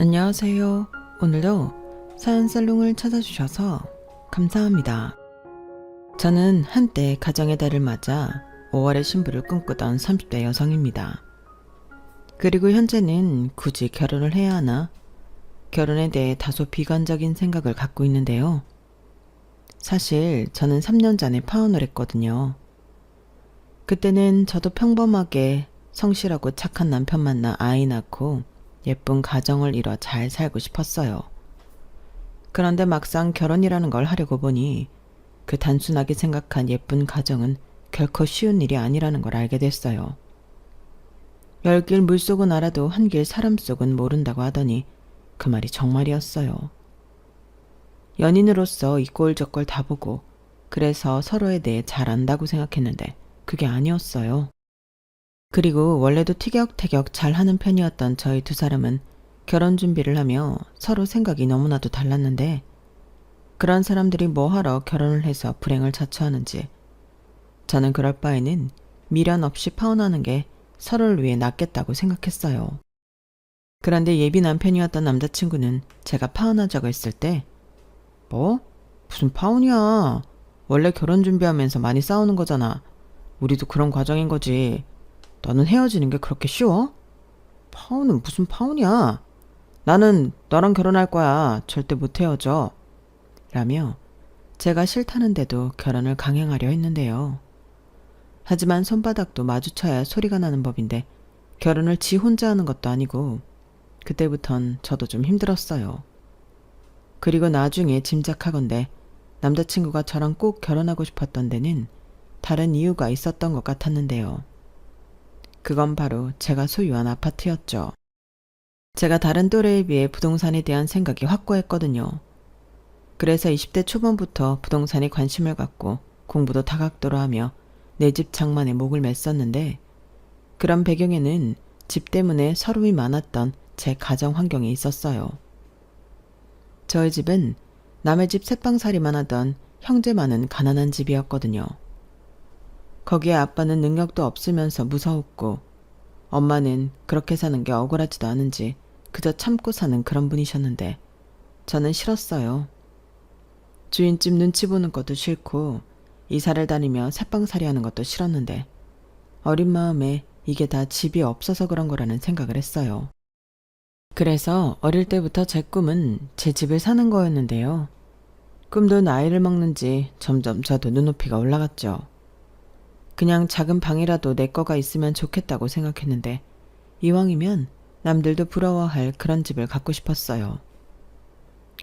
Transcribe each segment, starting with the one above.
안녕하세요. 오늘도 사연살롱을 찾아주셔서 감사합니다. 저는 한때 가정의 달을 맞아 5월의 신부를 꿈꾸던 30대 여성입니다. 그리고 현재는 굳이 결혼을 해야 하나 결혼에 대해 다소 비관적인 생각을 갖고 있는데요. 사실 저는 3년 전에 파혼을 했거든요. 그때는 저도 평범하게 성실하고 착한 남편 만나 아이 낳고 예쁜 가정을 이뤄 잘 살고 싶었어요. 그런데 막상 결혼이라는 걸 하려고 보니 그 단순하게 생각한 예쁜 가정은 결코 쉬운 일이 아니라는 걸 알게 됐어요. 열길 물속은 알아도 한길 사람 속은 모른다고 하더니 그 말이 정말이었어요. 연인으로서 이꼴저꼴 다 보고 그래서 서로에 대해 잘 안다고 생각했는데 그게 아니었어요. 그리고 원래도 티격태격 잘하는 편이었던 저희 두 사람은 결혼 준비를 하며 서로 생각이 너무나도 달랐는데 그런 사람들이 뭐하러 결혼을 해서 불행을 자초하는지 저는 그럴 바에는 미련 없이 파혼하는 게 서로를 위해 낫겠다고 생각했어요. 그런데 예비 남편이었던 남자친구는 제가 파혼하자고 했을 때 뭐? 무슨 파혼이야. 원래 결혼 준비하면서 많이 싸우는 거잖아. 우리도 그런 과정인 거지. 너는 헤어지는 게 그렇게 쉬워? 파혼은 무슨 파혼이야? 나는 너랑 결혼할 거야. 절대 못 헤어져. 라며 제가 싫다는데도 결혼을 강행하려 했는데요. 하지만 손바닥도 마주쳐야 소리가 나는 법인데 결혼을 지 혼자 하는 것도 아니고 그때부턴 저도 좀 힘들었어요. 그리고 나중에 짐작하건대 남자친구가 저랑 꼭 결혼하고 싶었던 데는 다른 이유가 있었던 것 같았는데요. 그건 바로 제가 소유한 아파트였죠. 제가 다른 또래에 비해 부동산에 대한 생각이 확고했거든요. 그래서 20대 초반부터 부동산에 관심을 갖고 공부도 다각도로 하며 내 집 장만에 목을 맸었는데 그런 배경에는 집 때문에 서름이 많았던 제 가정 환경이 있었어요. 저희 집은 남의 집 새빵살이만 하던 형제 많은 가난한 집이었거든요. 거기에 아빠는 능력도 없으면서 무서웠고 엄마는 그렇게 사는 게 억울하지도 않은지 그저 참고 사는 그런 분이셨는데 저는 싫었어요. 주인집 눈치 보는 것도 싫고 이사를 다니며 새빵살이 하는 것도 싫었는데 어린 마음에 이게 다 집이 없어서 그런 거라는 생각을 했어요. 그래서 어릴 때부터 제 꿈은 제 집을 사는 거였는데요. 꿈도 나이를 먹는지 점점 저도 눈높이가 올라갔죠. 그냥 작은 방이라도 내 거가 있으면 좋겠다고 생각했는데 이왕이면 남들도 부러워할 그런 집을 갖고 싶었어요.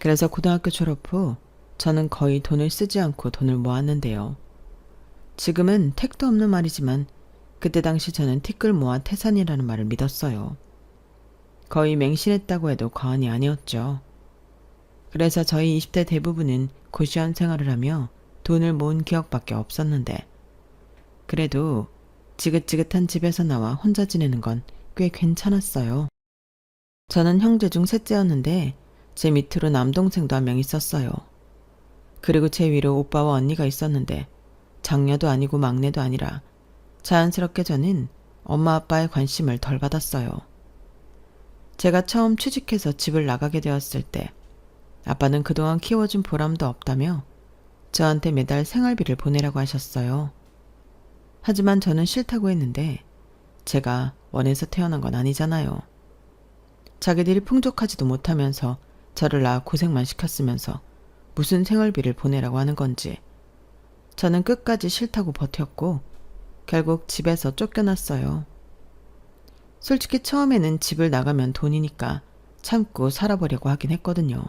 그래서 고등학교 졸업 후 저는 거의 돈을 쓰지 않고 돈을 모았는데요. 지금은 택도 없는 말이지만 그때 당시 저는 티끌 모아 태산이라는 말을 믿었어요. 거의 맹신했다고 해도 과언이 아니었죠. 그래서 저희 20대 대부분은 고시원 생활을 하며 돈을 모은 기억밖에 없었는데 그래도 지긋지긋한 집에서 나와 혼자 지내는 건 꽤 괜찮았어요. 저는 형제 중 셋째였는데 제 밑으로 남동생도 한 명 있었어요. 그리고 제 위로 오빠와 언니가 있었는데 장녀도 아니고 막내도 아니라 자연스럽게 저는 엄마 아빠의 관심을 덜 받았어요. 제가 처음 취직해서 집을 나가게 되었을 때 아빠는 그동안 키워준 보람도 없다며 저한테 매달 생활비를 보내라고 하셨어요. 하지만 저는 싫다고 했는데 제가 원해서 태어난 건 아니잖아요. 자기들이 풍족하지도 못하면서 저를 낳아 고생만 시켰으면서 무슨 생활비를 보내라고 하는 건지 저는 끝까지 싫다고 버텼고 결국 집에서 쫓겨났어요. 솔직히 처음에는 집을 나가면 돈이니까 참고 살아보려고 하긴 했거든요.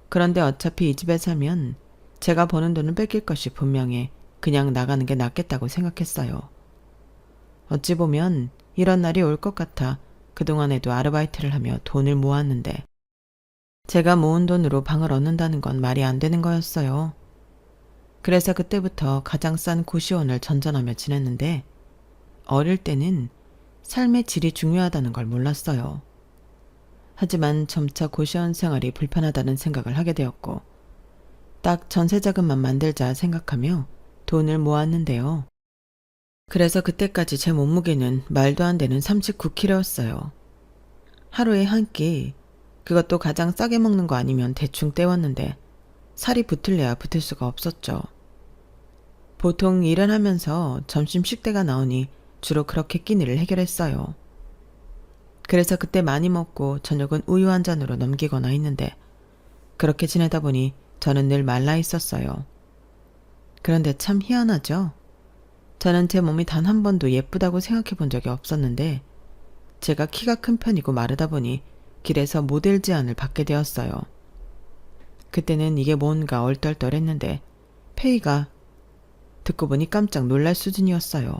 그런데 어차피 이 집에 살면 제가 버는 돈을 뺏길 것이 분명해 그냥 나가는 게 낫겠다고 생각했어요. 어찌 보면 이런 날이 올 것 같아 그동안에도 아르바이트를 하며 돈을 모았는데 제가 모은 돈으로 방을 얻는다는 건 말이 안 되는 거였어요. 그래서 그때부터 가장 싼 고시원을 전전하며 지냈는데 어릴 때는 삶의 질이 중요하다는 걸 몰랐어요. 하지만 점차 고시원 생활이 불편하다는 생각을 하게 되었고 딱 전세자금만 만들자 생각하며 돈을 모았는데요. 그래서 그때까지 제 몸무게는 말도 안 되는 39kg였어요. 하루에 한 끼 그것도 가장 싸게 먹는 거 아니면 대충 때웠는데 살이 붙을래야 붙을 수가 없었죠. 보통 일을 하면서 점심 식대가 나오니 주로 그렇게 끼니를 해결했어요. 그래서 그때 많이 먹고 저녁은 우유 한 잔으로 넘기거나 했는데 그렇게 지내다 보니 저는 늘 말라 있었어요. 그런데 참 희한하죠? 저는 제 몸이 단 한 번도 예쁘다고 생각해 본 적이 없었는데 제가 키가 큰 편이고 마르다 보니 길에서 모델 제안을 받게 되었어요. 그때는 이게 뭔가 얼떨떨했는데 페이가 듣고 보니 깜짝 놀랄 수준이었어요.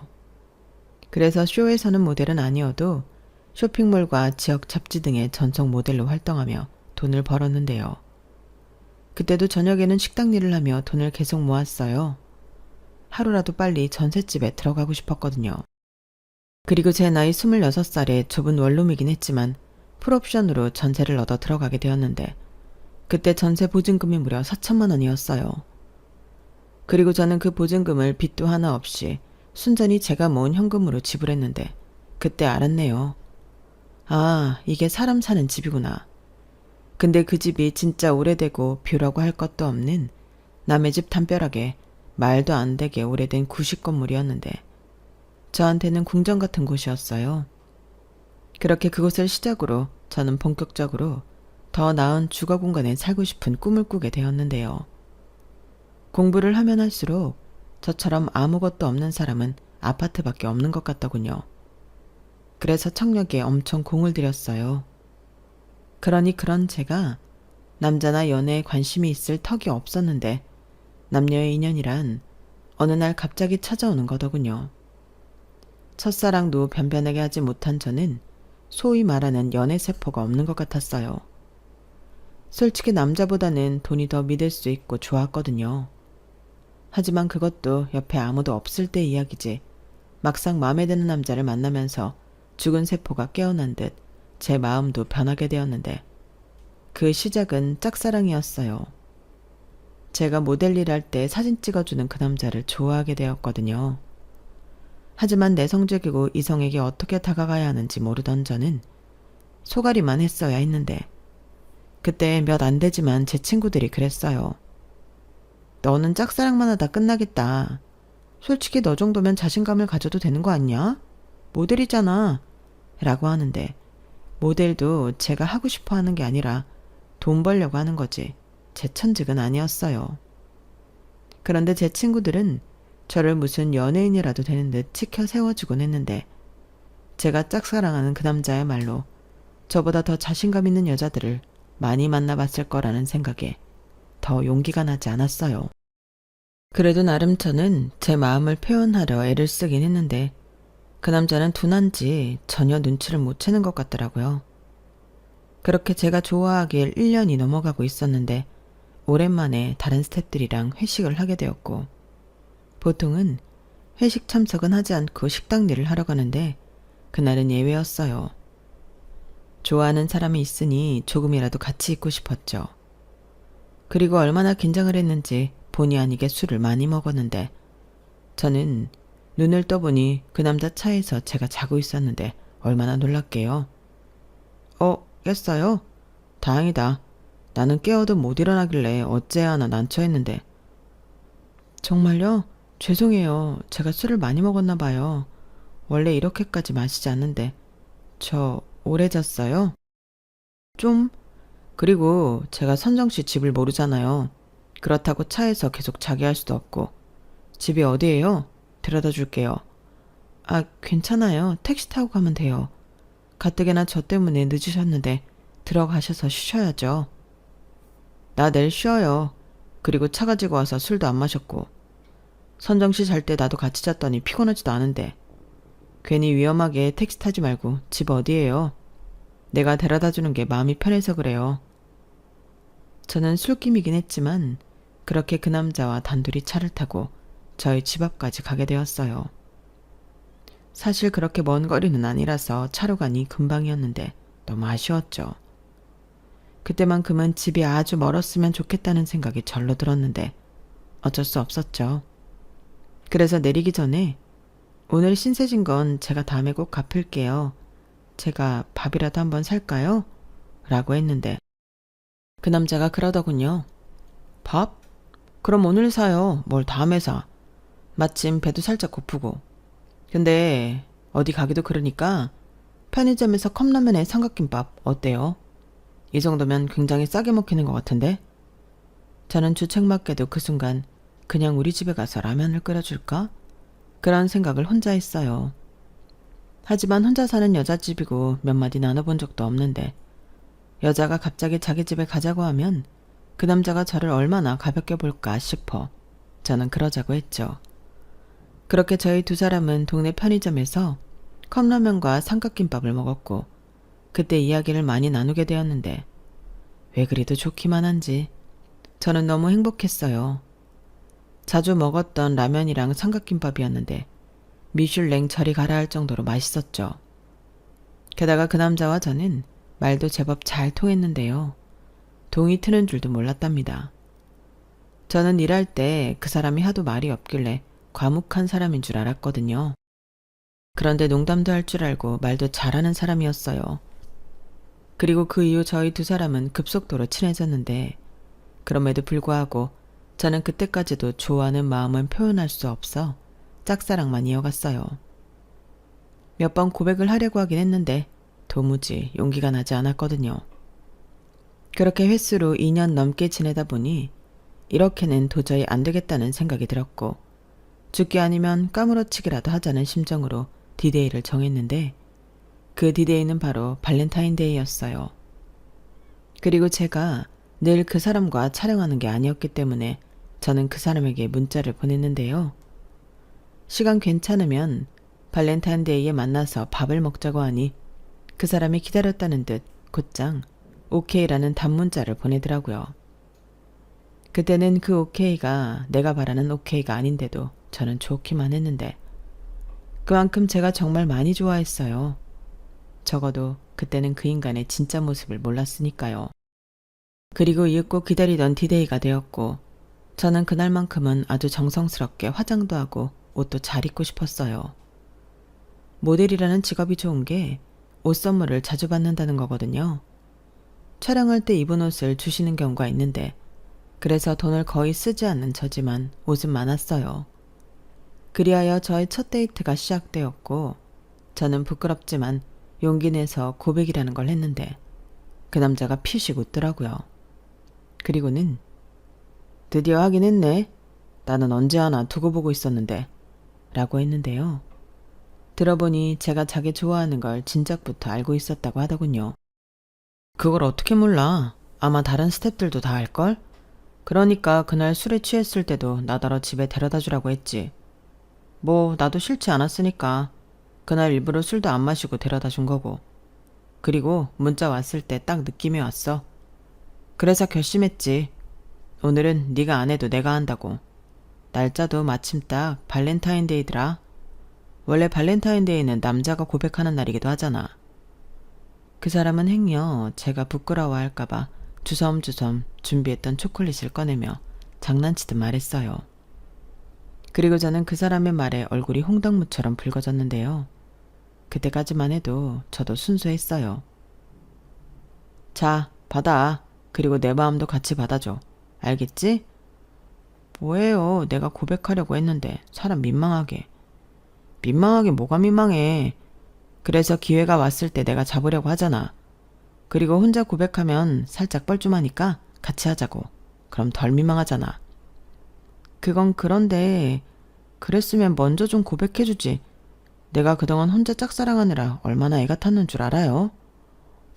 그래서 쇼에서는 모델은 아니어도 쇼핑몰과 지역 잡지 등의 전속 모델로 활동하며 돈을 벌었는데요. 그때도 저녁에는 식당 일을 하며 돈을 계속 모았어요. 하루라도 빨리 전셋집에 들어가고 싶었거든요. 그리고 제 나이 26살에 좁은 원룸이긴 했지만 풀옵션으로 전세를 얻어 들어가게 되었는데 그때 전세 보증금이 무려 4천만 원이었어요. 그리고 저는 그 보증금을 빚도 하나 없이 순전히 제가 모은 현금으로 지불했는데 그때 알았네요. 아, 이게 사람 사는 집이구나. 근데 그 집이 진짜 오래되고 뷰라고 할 것도 없는 남의 집 담벼락에 말도 안 되게 오래된 구식 건물이었는데 저한테는 궁전 같은 곳이었어요. 그렇게 그곳을 시작으로 저는 본격적으로 더 나은 주거 공간에 살고 싶은 꿈을 꾸게 되었는데요. 공부를 하면 할수록 저처럼 아무것도 없는 사람은 아파트밖에 없는 것 같더군요. 그래서 청력에 엄청 공을 들였어요. 그러니 그런 제가 남자나 연애에 관심이 있을 턱이 없었는데 남녀의 인연이란 어느 날 갑자기 찾아오는 거더군요. 첫사랑도 변변하게 하지 못한 저는 소위 말하는 연애세포가 없는 것 같았어요. 솔직히 남자보다는 돈이 더 믿을 수 있고 좋았거든요. 하지만 그것도 옆에 아무도 없을 때 이야기지 막상 마음에 드는 남자를 만나면서 죽은 세포가 깨어난 듯 제 마음도 변하게 되었는데 그 시작은 짝사랑이었어요. 제가 모델 일할 때 사진 찍어주는 그 남자를 좋아하게 되었거든요. 하지만 내성적이고 이성에게 어떻게 다가가야 하는지 모르던 저는 소가리만 했어야 했는데 그때 몇 안 되지만 제 친구들이 그랬어요. 너는 짝사랑만 하다 끝나겠다. 솔직히 너 정도면 자신감을 가져도 되는 거 아니야? 모델이잖아. 라고 하는데 모델도 제가 하고 싶어 하는 게 아니라 돈 벌려고 하는 거지 제 천직은 아니었어요. 그런데 제 친구들은 저를 무슨 연예인이라도 되는 듯 치켜 세워주곤 했는데 제가 짝사랑하는 그 남자야말로 저보다 더 자신감 있는 여자들을 많이 만나봤을 거라는 생각에 더 용기가 나지 않았어요. 그래도 나름 저는 제 마음을 표현하려 애를 쓰긴 했는데 그 남자는 둔한지 전혀 눈치를 못 채는 것 같더라고요. 그렇게 제가 좋아하길 1년이 넘어가고 있었는데 오랜만에 다른 스태프들이랑 회식을 하게 되었고 보통은 회식 참석은 하지 않고 식당 일을 하러 가는데 그날은 예외였어요. 좋아하는 사람이 있으니 조금이라도 같이 있고 싶었죠. 그리고 얼마나 긴장을 했는지 본의 아니게 술을 많이 먹었는데 저는 눈을 떠보니 그 남자 차에서 제가 자고 있었는데 얼마나 놀랍게요. 깼어요? 다행이다. 나는 깨어도 못 일어나길래 어째야 하나 난처했는데. 정말요? 죄송해요. 제가 술을 많이 먹었나 봐요. 원래 이렇게까지 마시지 않는데. 저 오래 잤어요? 좀. 그리고 제가 선정씨 집을 모르잖아요. 그렇다고 차에서 계속 자게 할 수도 없고. 집이 어디예요? 데려다 줄게요. 아, 괜찮아요. 택시 타고 가면 돼요. 가뜩이나 저 때문에 늦으셨는데 들어가셔서 쉬셔야죠. 나 내일 쉬어요. 그리고 차 가지고 와서 술도 안 마셨고. 선정씨 잘 때 나도 같이 잤더니 피곤하지도 않은데. 괜히 위험하게 택시 타지 말고 집 어디예요? 내가 데려다 주는 게 마음이 편해서 그래요. 저는 술김이긴 했지만 그렇게 그 남자와 단둘이 차를 타고 저희 집 앞까지 가게 되었어요. 사실 그렇게 먼 거리는 아니라서 차로 가니 금방이었는데 너무 아쉬웠죠. 그때만큼은 집이 아주 멀었으면 좋겠다는 생각이 절로 들었는데 어쩔 수 없었죠. 그래서 내리기 전에 오늘 신세진 건 제가 다음에 꼭 갚을게요. 제가 밥이라도 한번 살까요? 라고 했는데 그 남자가 그러더군요. 밥? 그럼 오늘 사요. 뭘 다음에 사. 마침 배도 살짝 고프고. 근데 어디 가기도 그러니까 편의점에서 컵라면에 삼각김밥 어때요? 이 정도면 굉장히 싸게 먹히는 것 같은데? 저는 주책맞게도 그 순간 그냥 우리 집에 가서 라면을 끓여줄까? 그런 생각을 혼자 했어요. 하지만 혼자 사는 여자집이고 몇 마디 나눠본 적도 없는데 여자가 갑자기 자기 집에 가자고 하면 그 남자가 저를 얼마나 가볍게 볼까 싶어 저는 그러자고 했죠. 그렇게 저희 두 사람은 동네 편의점에서 컵라면과 삼각김밥을 먹었고 그때 이야기를 많이 나누게 되었는데 왜 그리도 좋기만 한지 저는 너무 행복했어요. 자주 먹었던 라면이랑 삼각김밥이었는데 미슐랭 저리 가라 할 정도로 맛있었죠. 게다가 그 남자와 저는 말도 제법 잘 통했는데요. 동이 트는 줄도 몰랐답니다. 저는 일할 때 그 사람이 하도 말이 없길래 과묵한 사람인 줄 알았거든요. 그런데 농담도 할 줄 알고 말도 잘하는 사람이었어요. 그리고 그 이후 저희 두 사람은 급속도로 친해졌는데 그럼에도 불구하고 저는 그때까지도 좋아하는 마음은 표현할 수 없어 짝사랑만 이어갔어요. 몇 번 고백을 하려고 하긴 했는데 도무지 용기가 나지 않았거든요. 그렇게 횟수로 2년 넘게 지내다 보니 이렇게는 도저히 안 되겠다는 생각이 들었고 죽기 아니면 까무러치기라도 하자는 심정으로 디데이를 정했는데 그 디데이는 바로 발렌타인데이였어요. 그리고 제가 늘 그 사람과 촬영하는 게 아니었기 때문에 저는 그 사람에게 문자를 보냈는데요. 시간 괜찮으면 발렌타인데이에 만나서 밥을 먹자고 하니 그 사람이 기다렸다는 듯 곧장 오케이라는 단문자를 보내더라고요. 그때는 그 오케이가 내가 바라는 오케이가 아닌데도 저는 좋기만 했는데 그만큼 제가 정말 많이 좋아했어요. 적어도 그때는 그 인간의 진짜 모습을 몰랐으니까요. 그리고 이윽고 기다리던 디데이가 되었고 저는 그날만큼은 아주 정성스럽게 화장도 하고 옷도 잘 입고 싶었어요. 모델이라는 직업이 좋은 게 옷 선물을 자주 받는다는 거거든요. 촬영할 때 입은 옷을 주시는 경우가 있는데 그래서 돈을 거의 쓰지 않는 저지만 옷은 많았어요. 그리하여 저의 첫 데이트가 시작되었고 저는 부끄럽지만 용기 내서 고백이라는 걸 했는데 그 남자가 피식 웃더라고요. 그리고는 드디어 하긴 했네. 나는 언제 하나 두고 보고 있었는데 라고 했는데요. 들어보니 제가 자기 좋아하는 걸 진작부터 알고 있었다고 하더군요. 그걸 어떻게 몰라. 아마 다른 스태프들도 다 알걸? 그러니까 그날 술에 취했을 때도 나더러 집에 데려다 주라고 했지. 뭐 나도 싫지 않았으니까 그날 일부러 술도 안 마시고 데려다 준 거고. 그리고 문자 왔을 때 딱 느낌이 왔어. 그래서 결심했지. 오늘은 네가 안 해도 내가 한다고. 날짜도 마침 딱 발렌타인데이더라. 원래 발렌타인데이는 남자가 고백하는 날이기도 하잖아. 그 사람은 행여 제가 부끄러워할까봐 주섬주섬 준비했던 초콜릿을 꺼내며 장난치듯 말했어요. 그리고 저는 그 사람의 말에 얼굴이 홍당무처럼 붉어졌는데요. 그때까지만 해도 저도 순수했어요. 자, 받아. 그리고 내 마음도 같이 받아줘. 알겠지? 뭐예요? 내가 고백하려고 했는데 사람 민망하게. 민망하게 뭐가 민망해. 그래서 기회가 왔을 때 내가 잡으려고 하잖아. 그리고 혼자 고백하면 살짝 뻘쭘하니까 같이 하자고. 그럼 덜 민망하잖아. 그건 그런데 그랬으면 먼저 좀 고백해주지. 내가 그동안 혼자 짝사랑하느라 얼마나 애가 탔는 줄 알아요?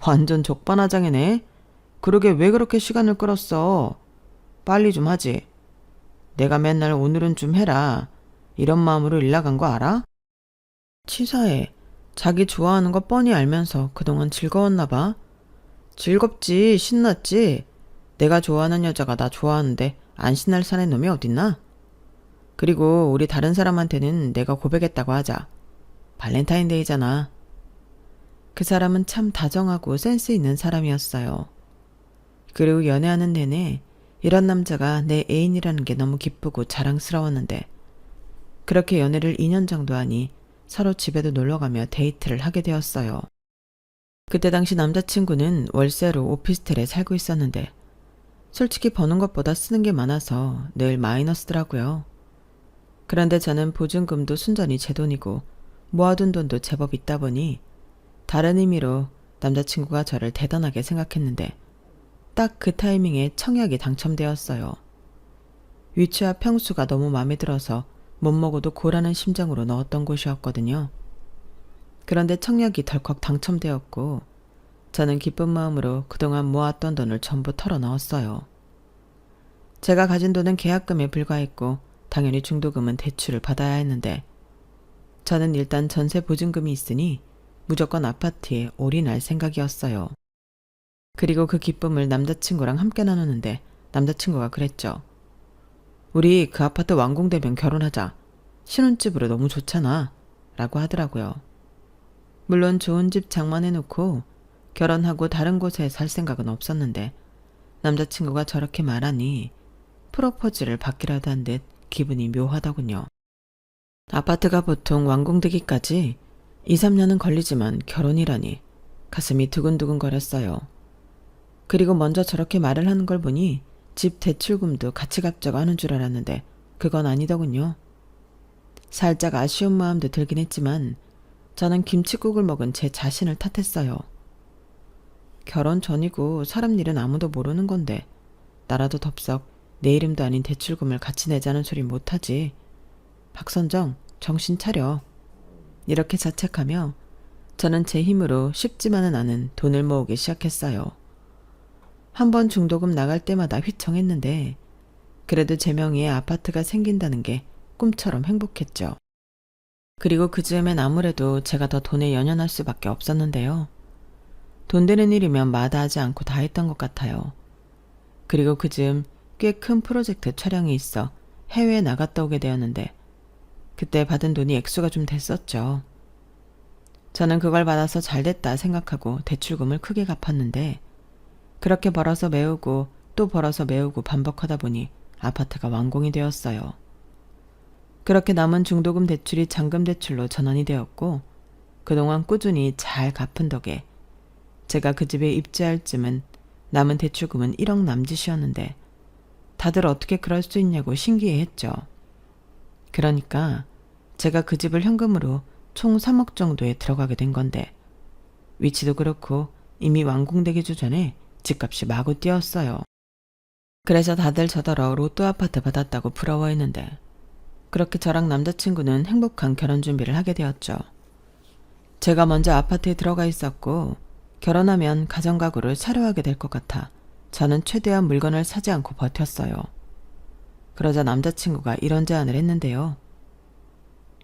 완전 적반하장이네. 그러게 왜 그렇게 시간을 끌었어. 빨리 좀 하지. 내가 맨날 오늘은 좀 해라. 이런 마음으로 일 나간 거 알아? 치사해. 자기 좋아하는 거 뻔히 알면서 그동안 즐거웠나 봐. 즐겁지, 신났지. 내가 좋아하는 여자가 나 좋아하는데 안 신날 사는 놈이 어딨나? 그리고 우리 다른 사람한테는 내가 고백했다고 하자. 발렌타인데이잖아. 그 사람은 참 다정하고 센스 있는 사람이었어요. 그리고 연애하는 내내 이런 남자가 내 애인이라는 게 너무 기쁘고 자랑스러웠는데 그렇게 연애를 2년 정도 하니 서로 집에도 놀러가며 데이트를 하게 되었어요. 그때 당시 남자친구는 월세로 오피스텔에 살고 있었는데 솔직히 버는 것보다 쓰는 게 많아서 늘 마이너스더라고요. 그런데 저는 보증금도 순전히 제 돈이고 모아둔 돈도 제법 있다 보니 다른 의미로 남자친구가 저를 대단하게 생각했는데 딱 그 타이밍에 청약이 당첨되었어요. 위치와 평수가 너무 마음에 들어서 못 먹어도 고라는 심정으로 넣었던 곳이었거든요. 그런데 청약이 덜컥 당첨되었고 저는 기쁜 마음으로 그동안 모았던 돈을 전부 털어 넣었어요. 제가 가진 돈은 계약금에 불과했고 당연히 중도금은 대출을 받아야 했는데 저는 일단 전세 보증금이 있으니 무조건 아파트에 올인할 생각이었어요. 그리고 그 기쁨을 남자친구랑 함께 나누는데 남자친구가 그랬죠. 우리 그 아파트 완공되면 결혼하자. 신혼집으로 너무 좋잖아. 라고 하더라고요. 물론 좋은 집 장만해놓고 결혼하고 다른 곳에 살 생각은 없었는데 남자친구가 저렇게 말하니 프로포즈를 받기라도 한 듯 기분이 묘하더군요. 아파트가 보통 완공되기까지 2, 3년은 걸리지만 결혼이라니 가슴이 두근두근 거렸어요. 그리고 먼저 저렇게 말을 하는 걸 보니 집 대출금도 같이 갚자고 하는 줄 알았는데 그건 아니더군요. 살짝 아쉬운 마음도 들긴 했지만 저는 김칫국을 먹은 제 자신을 탓했어요. 결혼 전이고 사람 일은 아무도 모르는 건데 나라도 덥석 내 이름도 아닌 대출금을 같이 내자는 소리 못하지. 박선정, 정신 차려. 이렇게 자책하며 저는 제 힘으로 쉽지만은 않은 돈을 모으기 시작했어요. 한번 중도금 나갈 때마다 휘청했는데 그래도 제 명의의 아파트가 생긴다는 게 꿈처럼 행복했죠. 그리고 그 즈음엔 아무래도 제가 더 돈에 연연할 수밖에 없었는데요. 돈 되는 일이면 마다하지 않고 다 했던 것 같아요. 그리고 그 즈음 꽤 큰 프로젝트 촬영이 있어 해외에 나갔다 오게 되었는데 그때 받은 돈이 액수가 좀 됐었죠. 저는 그걸 받아서 잘됐다 생각하고 대출금을 크게 갚았는데 그렇게 벌어서 메우고 또 벌어서 메우고 반복하다 보니 아파트가 완공이 되었어요. 그렇게 남은 중도금 대출이 잔금 대출로 전환이 되었고 그동안 꾸준히 잘 갚은 덕에 제가 그 집에 입주할 쯤은 남은 대출금은 1억 남짓이었는데 다들 어떻게 그럴 수 있냐고 신기해했죠. 그러니까 제가 그 집을 현금으로 총 3억 정도에 들어가게 된 건데 위치도 그렇고 이미 완공되기 전에 집값이 마구 뛰었어요. 그래서 다들 저더러 로또 아파트 받았다고 부러워했는데 그렇게 저랑 남자친구는 행복한 결혼 준비를 하게 되었죠. 제가 먼저 아파트에 들어가 있었고 결혼하면 가정가구를 차려하게 될 것 같아 저는 최대한 물건을 사지 않고 버텼어요. 그러자 남자친구가 이런 제안을 했는데요.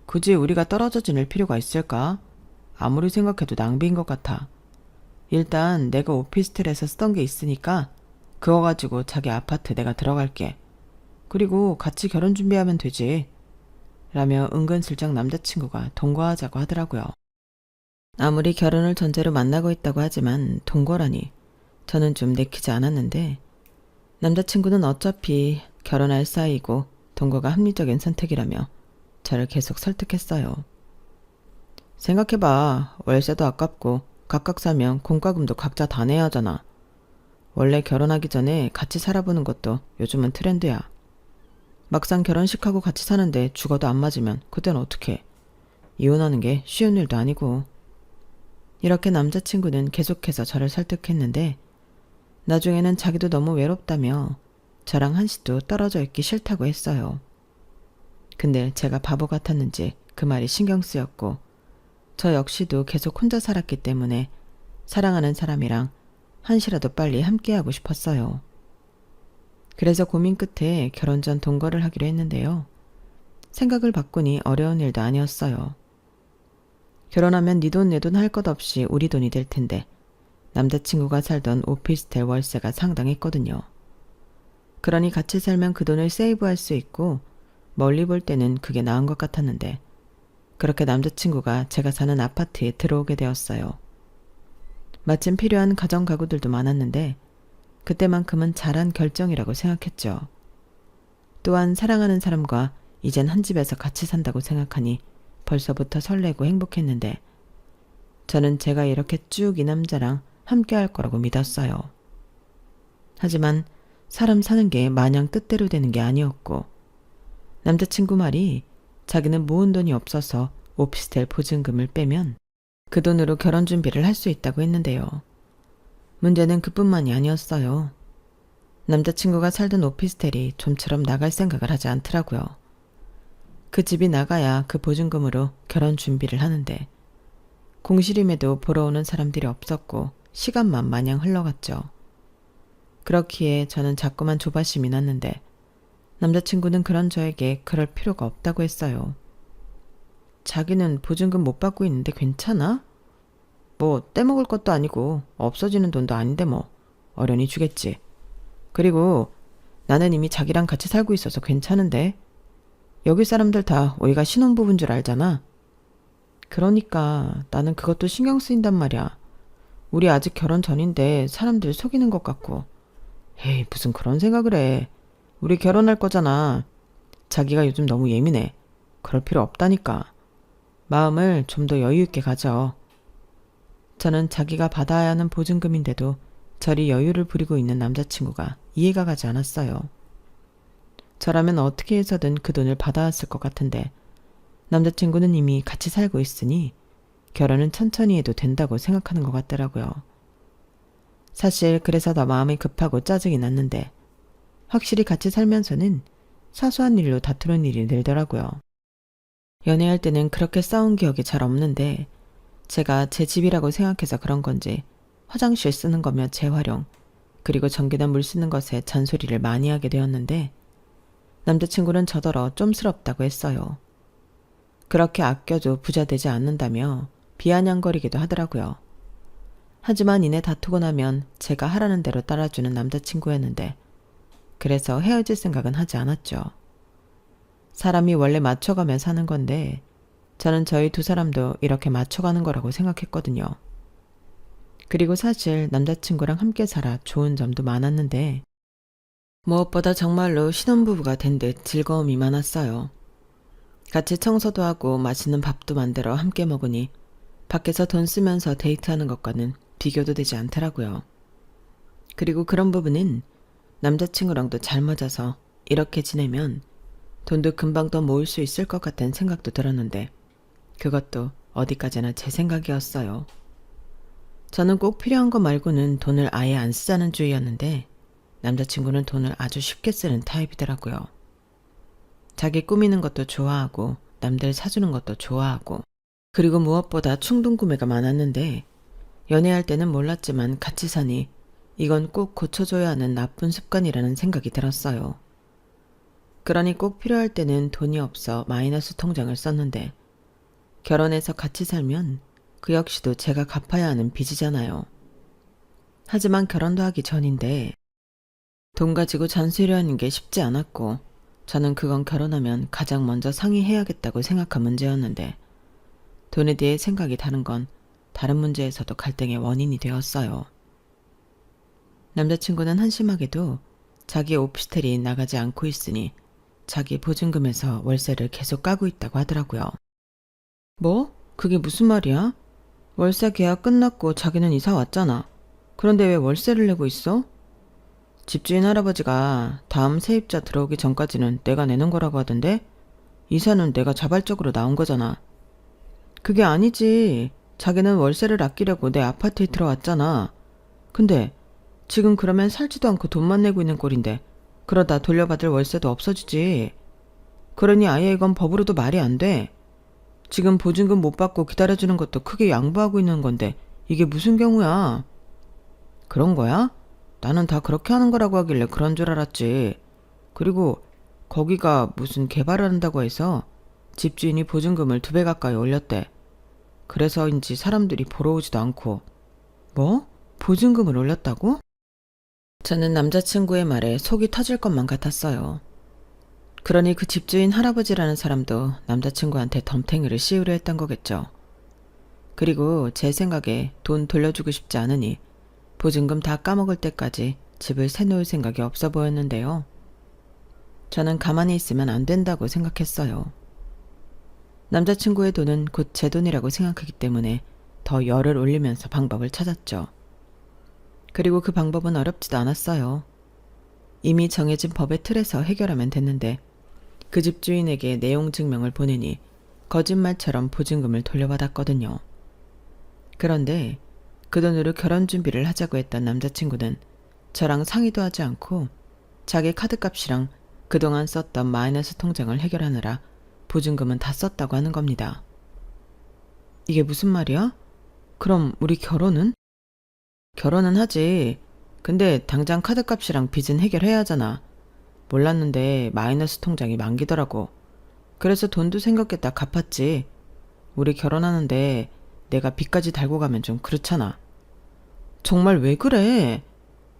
굳이 우리가 떨어져 지낼 필요가 있을까? 아무리 생각해도 낭비인 것 같아. 일단 내가 오피스텔에서 쓰던 게 있으니까 그거 가지고 자기 아파트 내가 들어갈게. 그리고 같이 결혼 준비하면 되지. 라며 은근슬쩍 남자친구가 동거하자고 하더라고요. 아무리 결혼을 전제로 만나고 있다고 하지만 동거라니 저는 좀 내키지 않았는데 남자친구는 어차피 결혼할 사이고 동거가 합리적인 선택이라며 저를 계속 설득했어요. 생각해봐. 월세도 아깝고 각각 살면 공과금도 각자 다 내야 하잖아. 원래 결혼하기 전에 같이 살아보는 것도 요즘은 트렌드야. 막상 결혼식하고 같이 사는데 죽어도 안 맞으면 그땐 어떡해. 이혼하는 게 쉬운 일도 아니고. 이렇게 남자친구는 계속해서 저를 설득했는데 나중에는 자기도 너무 외롭다며 저랑 한시도 떨어져 있기 싫다고 했어요. 근데 제가 바보 같았는지 그 말이 신경 쓰였고 저 역시도 계속 혼자 살았기 때문에 사랑하는 사람이랑 한시라도 빨리 함께하고 싶었어요. 그래서 고민 끝에 결혼 전 동거를 하기로 했는데요. 생각을 바꾸니 어려운 일도 아니었어요. 결혼하면 네 돈 내 돈 할 것 없이 우리 돈이 될 텐데 남자친구가 살던 오피스텔 월세가 상당했거든요. 그러니 같이 살면 그 돈을 세이브할 수 있고 멀리 볼 때는 그게 나은 것 같았는데 그렇게 남자친구가 제가 사는 아파트에 들어오게 되었어요. 마침 필요한 가정 가구들도 많았는데 그때만큼은 잘한 결정이라고 생각했죠. 또한 사랑하는 사람과 이젠 한 집에서 같이 산다고 생각하니 벌써부터 설레고 행복했는데 저는 제가 이렇게 쭉 이 남자랑 함께 할 거라고 믿었어요. 하지만 사람 사는 게 마냥 뜻대로 되는 게 아니었고, 남자친구 말이 자기는 모은 돈이 없어서 오피스텔 보증금을 빼면 그 돈으로 결혼 준비를 할 수 있다고 했는데요. 문제는 그뿐만이 아니었어요. 남자친구가 살던 오피스텔이 좀처럼 나갈 생각을 하지 않더라고요. 그 집이 나가야 그 보증금으로 결혼 준비를 하는데, 공실임에도 보러 오는 사람들이 없었고 시간만 마냥 흘러갔죠. 그렇기에 저는 자꾸만 조바심이 났는데, 남자친구는 그런 저에게 그럴 필요가 없다고 했어요. 자기는 보증금 못 받고 있는데 괜찮아? 뭐 떼먹을 것도 아니고 없어지는 돈도 아닌데 뭐 어련히 주겠지. 그리고 나는 이미 자기랑 같이 살고 있어서 괜찮은데, 여기 사람들 다 우리가 신혼부부인 줄 알잖아. 그러니까 나는 그것도 신경 쓰인단 말이야. 우리 아직 결혼 전인데 사람들 속이는 것 같고. 에이, 무슨 그런 생각을 해. 우리 결혼할 거잖아. 자기가 요즘 너무 예민해. 그럴 필요 없다니까. 마음을 좀 더 여유 있게 가져. 저는 자기가 받아야 하는 보증금인데도 저리 여유를 부리고 있는 남자친구가 이해가 가지 않았어요. 저라면 어떻게 해서든 그 돈을 받아왔을 것 같은데, 남자친구는 이미 같이 살고 있으니 결혼은 천천히 해도 된다고 생각하는 것 같더라고요. 사실 그래서 더 마음이 급하고 짜증이 났는데, 확실히 같이 살면서는 사소한 일로 다투는 일이 늘더라고요. 연애할 때는 그렇게 싸운 기억이 잘 없는데, 제가 제 집이라고 생각해서 그런 건지 화장실 쓰는 거며 재활용, 그리고 전기나 물 쓰는 것에 잔소리를 많이 하게 되었는데, 남자친구는 저더러 쫌스럽다고 했어요. 그렇게 아껴도 부자 되지 않는다며 비아냥거리기도 하더라고요. 하지만 이내 다투고 나면 제가 하라는 대로 따라주는 남자친구였는데, 그래서 헤어질 생각은 하지 않았죠. 사람이 원래 맞춰가며 사는 건데, 저는 저희 두 사람도 이렇게 맞춰가는 거라고 생각했거든요. 그리고 사실 남자친구랑 함께 살아 좋은 점도 많았는데, 무엇보다 정말로 신혼부부가 된 듯 즐거움이 많았어요. 같이 청소도 하고 맛있는 밥도 만들어 함께 먹으니 밖에서 돈 쓰면서 데이트하는 것과는 비교도 되지 않더라고요. 그리고 그런 부분은 남자친구랑도 잘 맞아서 이렇게 지내면 돈도 금방 더 모을 수 있을 것 같다는 생각도 들었는데, 그것도 어디까지나 제 생각이었어요. 저는 꼭 필요한 거 말고는 돈을 아예 안 쓰자는 주의였는데, 남자친구는 돈을 아주 쉽게 쓰는 타입이더라고요. 자기 꾸미는 것도 좋아하고 남들 사주는 것도 좋아하고, 그리고 무엇보다 충동 구매가 많았는데, 연애할 때는 몰랐지만 같이 사니 이건 꼭 고쳐줘야 하는 나쁜 습관이라는 생각이 들었어요. 그러니 꼭 필요할 때는 돈이 없어 마이너스 통장을 썼는데, 결혼해서 같이 살면 그 역시도 제가 갚아야 하는 빚이잖아요. 하지만 결혼도 하기 전인데 돈 가지고 잔소리 하는 게 쉽지 않았고, 저는 그건 결혼하면 가장 먼저 상의해야겠다고 생각한 문제였는데, 돈에 대해 생각이 다른 건 다른 문제에서도 갈등의 원인이 되었어요. 남자친구는 한심하게도 자기 오피스텔이 나가지 않고 있으니 자기 보증금에서 월세를 계속 까고 있다고 하더라고요. 뭐? 그게 무슨 말이야? 월세 계약 끝났고 자기는 이사 왔잖아. 그런데 왜 월세를 내고 있어? 집주인 할아버지가 다음 세입자 들어오기 전까지는 내가 내는 거라고 하던데, 이사는 내가 자발적으로 나온 거잖아. 그게 아니지. 자기는 월세를 아끼려고 내 아파트에 들어왔잖아. 근데 지금 그러면 살지도 않고 돈만 내고 있는 꼴인데, 그러다 돌려받을 월세도 없어지지. 그러니 아예 이건 법으로도 말이 안 돼. 지금 보증금 못 받고 기다려주는 것도 크게 양보하고 있는 건데 이게 무슨 경우야? 그런 거야? 나는 다 그렇게 하는 거라고 하길래 그런 줄 알았지. 그리고 거기가 무슨 개발을 한다고 해서 집주인이 보증금을 2배 가까이 올렸대. 그래서인지 사람들이 보러 오지도 않고. 뭐? 보증금을 올렸다고? 저는 남자친구의 말에 속이 터질 것만 같았어요. 그러니 그 집주인 할아버지라는 사람도 남자친구한테 덤탱이를 씌우려 했던 거겠죠. 그리고 제 생각에 돈 돌려주고 싶지 않으니 보증금 다 까먹을 때까지 집을 새놓을 생각이 없어 보였는데요. 저는 가만히 있으면 안 된다고 생각했어요. 남자친구의 돈은 곧 제 돈이라고 생각하기 때문에 더 열을 올리면서 방법을 찾았죠. 그리고 그 방법은 어렵지도 않았어요. 이미 정해진 법의 틀에서 해결하면 됐는데 그 집주인에게 내용 증명을 보내니 거짓말처럼 보증금을 돌려받았거든요. 그런데 그 돈으로 결혼 준비를 하자고 했던 남자친구는 저랑 상의도 하지 않고 자기 카드값이랑 그동안 썼던 마이너스 통장을 해결하느라 보증금은 다 썼다고 하는 겁니다. 이게 무슨 말이야? 그럼 우리 결혼은? 결혼은 하지. 근데 당장 카드값이랑 빚은 해결해야 하잖아. 몰랐는데 마이너스 통장이 만기더라고. 그래서 돈도 생각했다 갚았지. 우리 결혼하는데 내가 빚까지 달고 가면 좀 그렇잖아. 정말 왜 그래?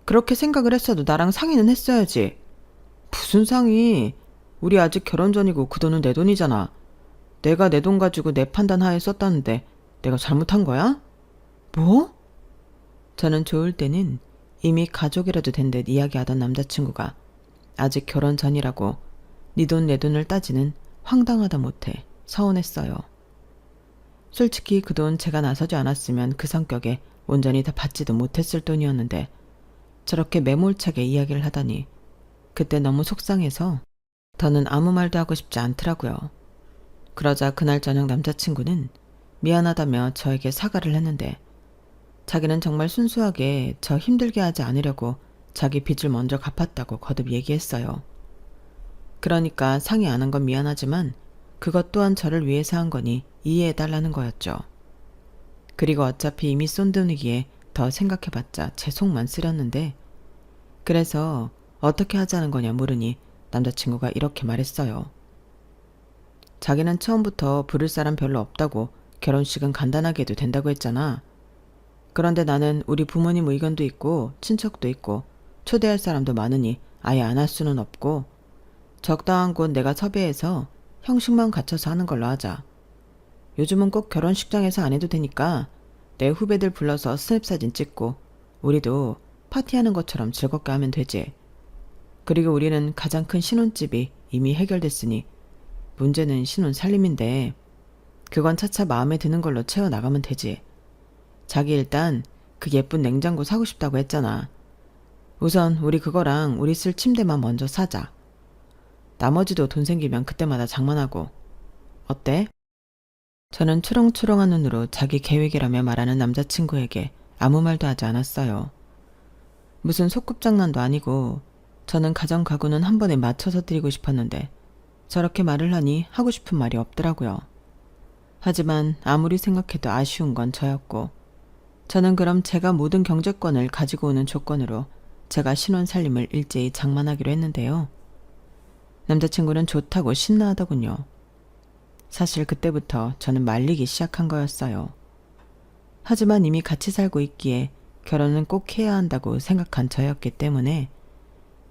그렇게 생각을 했어도 나랑 상의는 했어야지. 무슨 상의? 우리 아직 결혼 전이고 그 돈은 내 돈이잖아. 내가 내 돈 가지고 내 판단 하에 썼다는데 내가 잘못한 거야? 뭐? 저는 좋을 때는 이미 가족이라도 된 듯 이야기하던 남자친구가 아직 결혼 전이라고 네 돈 내 돈을 따지는 황당하다 못해 서운했어요. 솔직히 그 돈 제가 나서지 않았으면 그 성격에 온전히 다 받지도 못했을 돈이었는데 저렇게 매몰차게 이야기를 하다니 그때 너무 속상해서 더는 아무 말도 하고 싶지 않더라고요. 그러자 그날 저녁 남자친구는 미안하다며 저에게 사과를 했는데 자기는 정말 순수하게 저 힘들게 하지 않으려고 자기 빚을 먼저 갚았다고 거듭 얘기했어요. 그러니까 상의 안 한 건 미안하지만 그것 또한 저를 위해서 한 거니 이해해달라는 거였죠. 그리고 어차피 이미 쏜 돈이기에 더 생각해봤자 제 속만 쓰렸는데 그래서 어떻게 하자는 거냐 물으니 남자친구가 이렇게 말했어요. 자기는 처음부터 부를 사람 별로 없다고 결혼식은 간단하게 해도 된다고 했잖아. 그런데 나는 우리 부모님 의견도 있고 친척도 있고 초대할 사람도 많으니 아예 안 할 수는 없고 적당한 곳 내가 섭외해서 형식만 갖춰서 하는 걸로 하자. 요즘은 꼭 결혼식장에서 안 해도 되니까 내 후배들 불러서 스냅사진 찍고 우리도 파티하는 것처럼 즐겁게 하면 되지. 그리고 우리는 가장 큰 신혼집이 이미 해결됐으니 문제는 신혼 살림인데 그건 차차 마음에 드는 걸로 채워나가면 되지. 자기 일단 그 예쁜 냉장고 사고 싶다고 했잖아. 우선 우리 그거랑 우리 쓸 침대만 먼저 사자. 나머지도 돈 생기면 그때마다 장만하고. 어때? 저는 초롱초롱한 눈으로 자기 계획이라며 말하는 남자친구에게 아무 말도 하지 않았어요. 무슨 소꿉장난도 아니고 저는 가정 가구는 한 번에 맞춰서 드리고 싶었는데 저렇게 말을 하니 하고 싶은 말이 없더라고요. 하지만 아무리 생각해도 아쉬운 건 저였고 저는 그럼 제가 모든 경제권을 가지고 오는 조건으로 제가 신혼 살림을 일제히 장만하기로 했는데요. 남자친구는 좋다고 신나하더군요. 사실 그때부터 저는 말리기 시작한 거였어요. 하지만 이미 같이 살고 있기에 결혼은 꼭 해야 한다고 생각한 저였기 때문에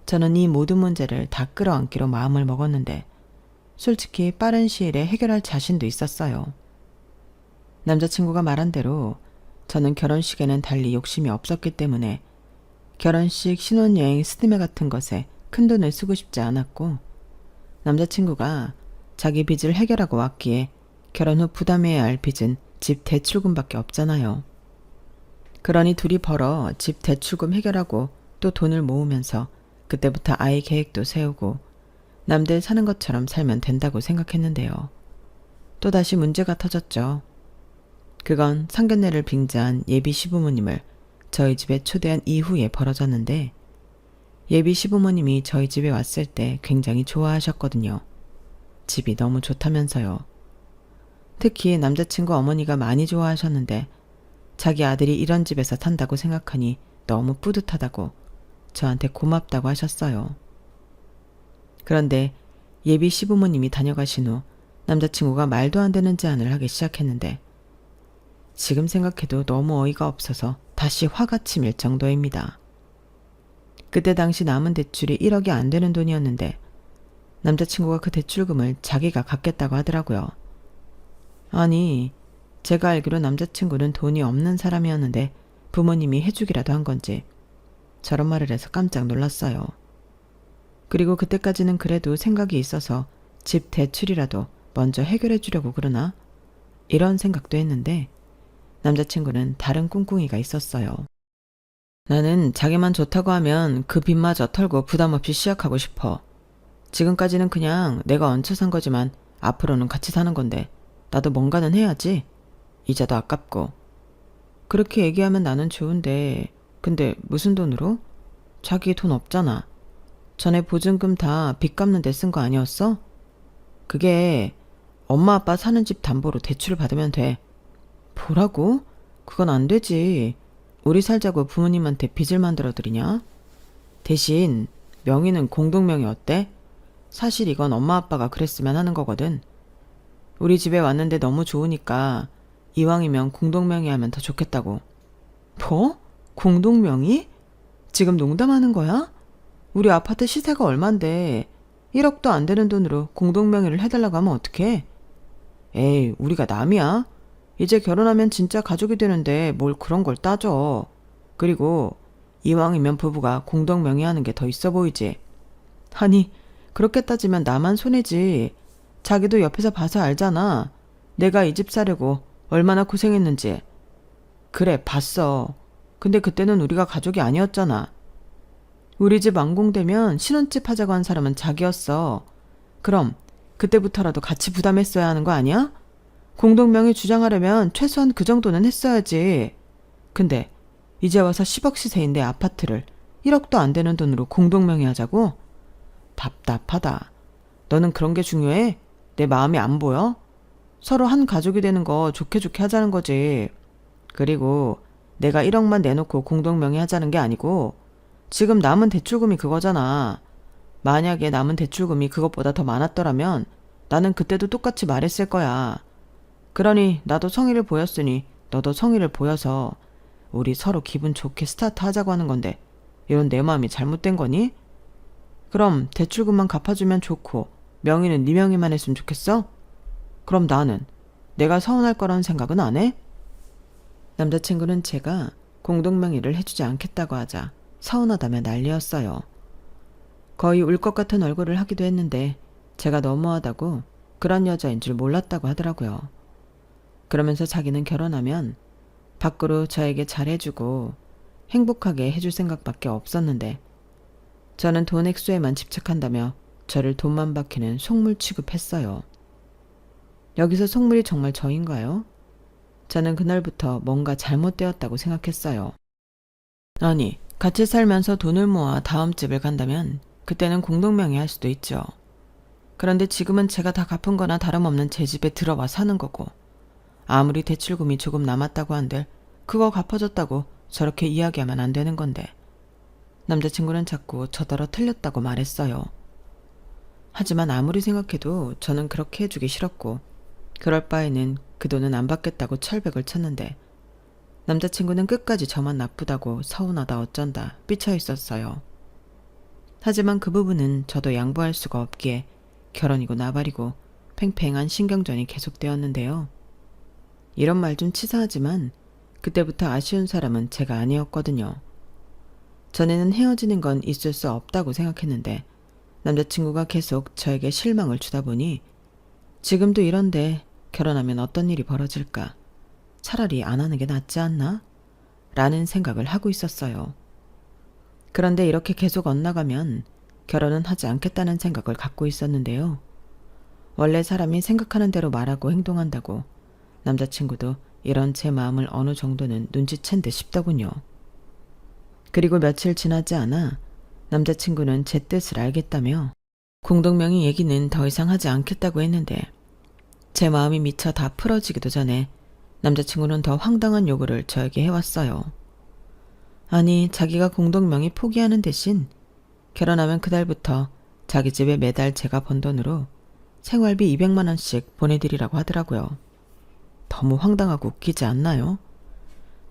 저는 이 모든 문제를 다 끌어안기로 마음을 먹었는데 솔직히 빠른 시일에 해결할 자신도 있었어요. 남자친구가 말한 대로 저는 결혼식에는 달리 욕심이 없었기 때문에 결혼식, 신혼여행, 스드메 같은 것에 큰돈을 쓰고 싶지 않았고 남자친구가 자기 빚을 해결하고 왔기에 결혼 후 부담해야 할 빚은 집 대출금밖에 없잖아요. 그러니 둘이 벌어 집 대출금 해결하고 또 돈을 모으면서 그때부터 아이 계획도 세우고 남들 사는 것처럼 살면 된다고 생각했는데요. 또다시 문제가 터졌죠. 그건 상견례를 빙자한 예비 시부모님을 저희 집에 초대한 이후에 벌어졌는데 예비 시부모님이 저희 집에 왔을 때 굉장히 좋아하셨거든요. 집이 너무 좋다면서요. 특히 남자친구 어머니가 많이 좋아하셨는데 자기 아들이 이런 집에서 산다고 생각하니 너무 뿌듯하다고 저한테 고맙다고 하셨어요. 그런데 예비 시부모님이 다녀가신 후 남자친구가 말도 안 되는 제안을 하기 시작했는데 지금 생각해도 너무 어이가 없어서 다시 화가 치밀 정도입니다. 그때 당시 남은 대출이 1억이 안 되는 돈이었는데 남자친구가 그 대출금을 자기가 갚겠다고 하더라고요. 아니, 제가 알기로 남자친구는 돈이 없는 사람이었는데 부모님이 해주기라도 한 건지 저런 말을 해서 깜짝 놀랐어요. 그리고 그때까지는 그래도 생각이 있어서 집 대출이라도 먼저 해결해 주려고 그러나? 이런 생각도 했는데 남자친구는 다른 꿍꿍이가 있었어요. 나는 자기만 좋다고 하면 그 빚마저 털고 부담 없이 시작하고 싶어. 지금까지는 그냥 내가 얹혀 산 거지만 앞으로는 같이 사는 건데 나도 뭔가는 해야지. 이자도 아깝고. 그렇게 얘기하면 나는 좋은데 근데 무슨 돈으로? 자기 돈 없잖아. 전에 보증금 다 빚 갚는 데 쓴 거 아니었어? 그게 엄마 아빠 사는 집 담보로 대출을 받으면 돼. 뭐라고? 그건 안 되지. 우리 살자고 부모님한테 빚을 만들어 드리냐? 대신 명의는 공동명의 어때? 사실 이건 엄마 아빠가 그랬으면 하는 거거든. 우리 집에 왔는데 너무 좋으니까 이왕이면 공동명의 하면 더 좋겠다고. 뭐? 공동명의? 지금 농담하는 거야? 우리 아파트 시세가 얼만데 1억도 안 되는 돈으로 공동명의를 해달라고 하면 어떡해? 에이, 우리가 남이야? 이제 결혼하면 진짜 가족이 되는데 뭘 그런 걸 따져. 그리고 이왕이면 부부가 공동명의하는 게 더 있어 보이지. 아니, 그렇게 따지면 나만 손해지. 자기도 옆에서 봐서 알잖아. 내가 이 집 사려고 얼마나 고생했는지. 그래, 봤어. 근데 그때는 우리가 가족이 아니었잖아. 우리 집 완공되면 신혼집 하자고 한 사람은 자기였어. 그럼 그때부터라도 같이 부담했어야 하는 거 아니야? 공동명의 주장하려면 최소한 그 정도는 했어야지. 근데 이제 와서 10억 시세인데 아파트를 1억도 안 되는 돈으로 공동명의 하자고? 답답하다. 너는 그런 게 중요해? 내 마음이 안 보여? 서로 한 가족이 되는 거 좋게 좋게 하자는 거지. 그리고 내가 1억만 내놓고 공동명의 하자는 게 아니고 지금 남은 대출금이 그거잖아. 만약에 남은 대출금이 그것보다 더 많았더라면 나는 그때도 똑같이 말했을 거야. 그러니 나도 성의를 보였으니 너도 성의를 보여서 우리 서로 기분 좋게 스타트 하자고 하는 건데 이런 내 마음이 잘못된 거니? 그럼 대출금만 갚아주면 좋고 명의는 네 명의만 했으면 좋겠어? 그럼 나는 내가 서운할 거라는 생각은 안 해? 남자친구는 제가 공동명의를 해주지 않겠다고 하자 서운하다며 난리였어요. 거의 울 것 같은 얼굴을 하기도 했는데 제가 너무하다고 그런 여자인 줄 몰랐다고 하더라고요. 그러면서 자기는 결혼하면 밖으로 저에게 잘해주고 행복하게 해줄 생각밖에 없었는데 저는 돈 액수에만 집착한다며 저를 돈만 박히는 속물 취급했어요. 여기서 속물이 정말 저인가요? 저는 그날부터 뭔가 잘못되었다고 생각했어요. 아니, 같이 살면서 돈을 모아 다음 집을 간다면 그때는 공동명의 할 수도 있죠. 그런데 지금은 제가 다 갚은 거나 다름없는 제 집에 들어와 사는 거고 아무리 대출금이 조금 남았다고 한들 그거 갚아줬다고 저렇게 이야기하면 안 되는 건데 남자친구는 자꾸 저더러 틀렸다고 말했어요. 하지만 아무리 생각해도 저는 그렇게 해주기 싫었고 그럴 바에는 그 돈은 안 받겠다고 철벽을 쳤는데 남자친구는 끝까지 저만 나쁘다고 서운하다 어쩐다 삐쳐 있었어요. 하지만 그 부분은 저도 양보할 수가 없기에 결혼이고 나발이고 팽팽한 신경전이 계속되었는데요. 이런 말 좀 치사하지만 그때부터 아쉬운 사람은 제가 아니었거든요. 전에는 헤어지는 건 있을 수 없다고 생각했는데 남자친구가 계속 저에게 실망을 주다 보니 지금도 이런데 결혼하면 어떤 일이 벌어질까? 차라리 안 하는 게 낫지 않나? 라는 생각을 하고 있었어요. 그런데 이렇게 계속 엇나가면 결혼은 하지 않겠다는 생각을 갖고 있었는데요. 원래 사람이 생각하는 대로 말하고 행동한다고 남자친구도 이런 제 마음을 어느 정도는 눈치챈 듯 싶더군요. 그리고 며칠 지나지 않아 남자친구는 제 뜻을 알겠다며 공동명의 얘기는 더 이상 하지 않겠다고 했는데 제 마음이 미쳐 다 풀어지기도 전에 남자친구는 더 황당한 요구를 저에게 해왔어요. 아니, 자기가 공동명의 포기하는 대신 결혼하면 그달부터 자기 집에 매달 제가 번 돈으로 생활비 200만 원씩 보내드리라고 하더라고요. 너무 황당하고 웃기지 않나요?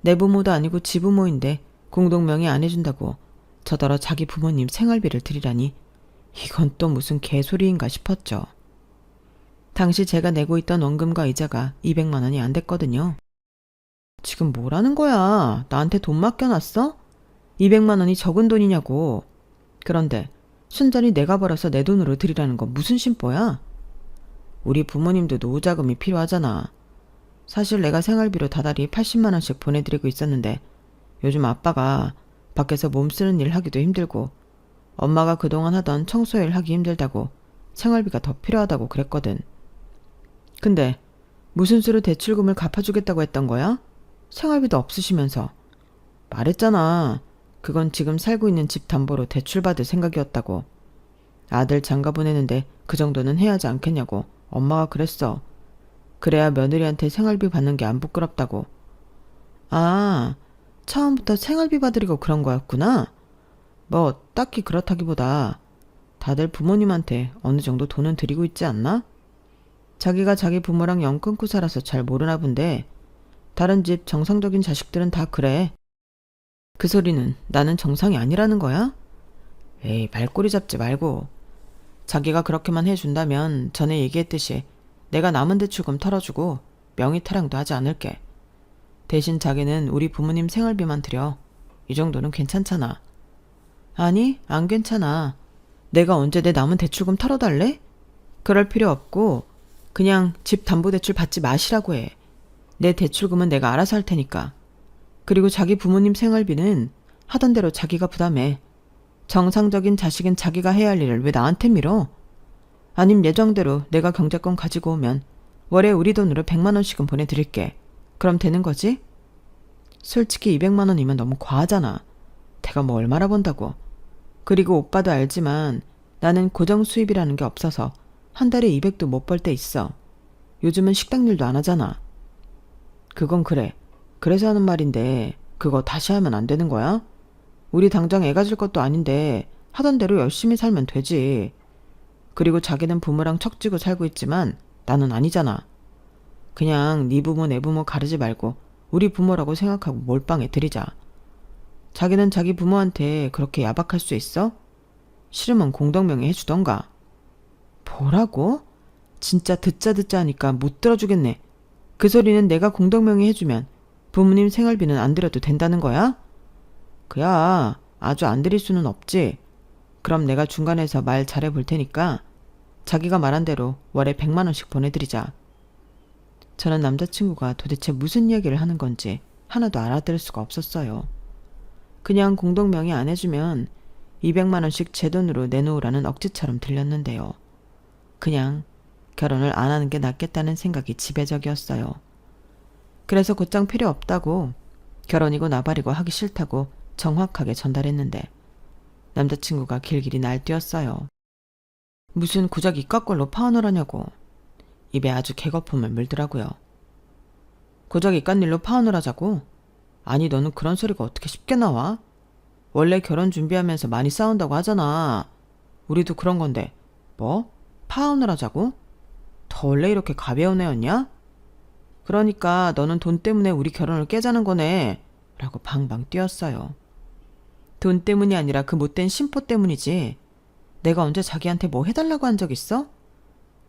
내 부모도 아니고 지 부모인데 공동명의 안 해준다고 저더러 자기 부모님 생활비를 드리라니 이건 또 무슨 개소리인가 싶었죠. 당시 제가 내고 있던 원금과 이자가 200만 원이 안 됐거든요. 지금 뭐라는 거야? 나한테 돈 맡겨놨어? 200만 원이 적은 돈이냐고. 그런데 순전히 내가 벌어서 내 돈으로 드리라는 건 무슨 심보야? 우리 부모님도 노후자금이 필요하잖아. 사실 내가 생활비로 다달이 80만 원씩 보내드리고 있었는데 요즘 아빠가 밖에서 몸 쓰는 일 하기도 힘들고 엄마가 그동안 하던 청소일 하기 힘들다고 생활비가 더 필요하다고 그랬거든. 근데 무슨 수로 대출금을 갚아주겠다고 했던 거야? 생활비도 없으시면서. 말했잖아. 그건 지금 살고 있는 집 담보로 대출받을 생각이었다고. 아들 장가 보내는데 그 정도는 해야 하지 않겠냐고 엄마가 그랬어. 그래야 며느리한테 생활비 받는 게 안 부끄럽다고. 아, 처음부터 생활비 받으려고 그런 거였구나. 뭐 딱히 그렇다기보다 다들 부모님한테 어느 정도 돈은 드리고 있지 않나? 자기가 자기 부모랑 연 끊고 살아서 잘 모르나 본데 다른 집 정상적인 자식들은 다 그래. 그 소리는 나는 정상이 아니라는 거야? 에이, 말꼬리 잡지 말고. 자기가 그렇게만 해준다면 전에 얘기했듯이 내가 남은 대출금 털어주고 명의 타령도 하지 않을게. 대신 자기는 우리 부모님 생활비만 드려. 이 정도는 괜찮잖아. 아니, 안 괜찮아. 내가 언제 내 남은 대출금 털어달래? 그럴 필요 없고 그냥 집 담보대출 받지 마시라고 해. 내 대출금은 내가 알아서 할 테니까. 그리고 자기 부모님 생활비는 하던 대로 자기가 부담해. 정상적인 자식은 자기가 해야 할 일을 왜 나한테 밀어? 아님 예정대로 내가 경제권 가지고 오면 월에 우리 돈으로 100만 원씩은 보내드릴게. 그럼 되는 거지? 솔직히 200만 원이면 너무 과하잖아. 내가 뭐 얼마나 번다고. 그리고 오빠도 알지만 나는 고정 수입이라는 게 없어서 한 달에 200도 못 벌 때 있어. 요즘은 식당 일도 안 하잖아. 그건 그래. 그래서 하는 말인데 그거 다시 하면 안 되는 거야? 우리 당장 애 가질 것도 아닌데 하던 대로 열심히 살면 되지. 그리고 자기는 부모랑 척지고 살고 있지만 나는 아니잖아. 그냥 네 부모 내 부모 가르지 말고 우리 부모라고 생각하고 몰빵해 드리자. 자기는 자기 부모한테 그렇게 야박할 수 있어? 싫으면 공동명의 해주던가. 뭐라고? 진짜 듣자 하니까 못 들어주겠네. 그 소리는 내가 공동명의 해주면 부모님 생활비는 안 드려도 된다는 거야? 그야 아주 안 드릴 수는 없지. 그럼 내가 중간에서 말 잘해 볼 테니까 자기가 말한 대로 월에 100만 원씩 보내드리자. 저는 남자친구가 도대체 무슨 이야기를 하는 건지 하나도 알아들을 수가 없었어요. 그냥 공동명의 안 해주면 200만 원씩 제 돈으로 내놓으라는 억지처럼 들렸는데요. 그냥 결혼을 안 하는 게 낫겠다는 생각이 지배적이었어요. 그래서 곧장 필요 없다고, 결혼이고 나발이고 하기 싫다고 정확하게 전달했는데 남자친구가 길길이 날뛰었어요. 무슨 고작 이깟 걸로 파혼을 하냐고 입에 아주 개거품을 물더라고요. 고작 이깟 일로 파혼을 하자고? 아니, 너는 그런 소리가 어떻게 쉽게 나와? 원래 결혼 준비하면서 많이 싸운다고 하잖아. 우리도 그런 건데 뭐? 파혼을 하자고? 더 원래 이렇게 가벼운 애였냐? 그러니까 너는 돈 때문에 우리 결혼을 깨자는 거네 라고 방방 뛰었어요. 돈 때문이 아니라 그 못된 심보 때문이지. 내가 언제 자기한테 뭐 해달라고 한 적 있어?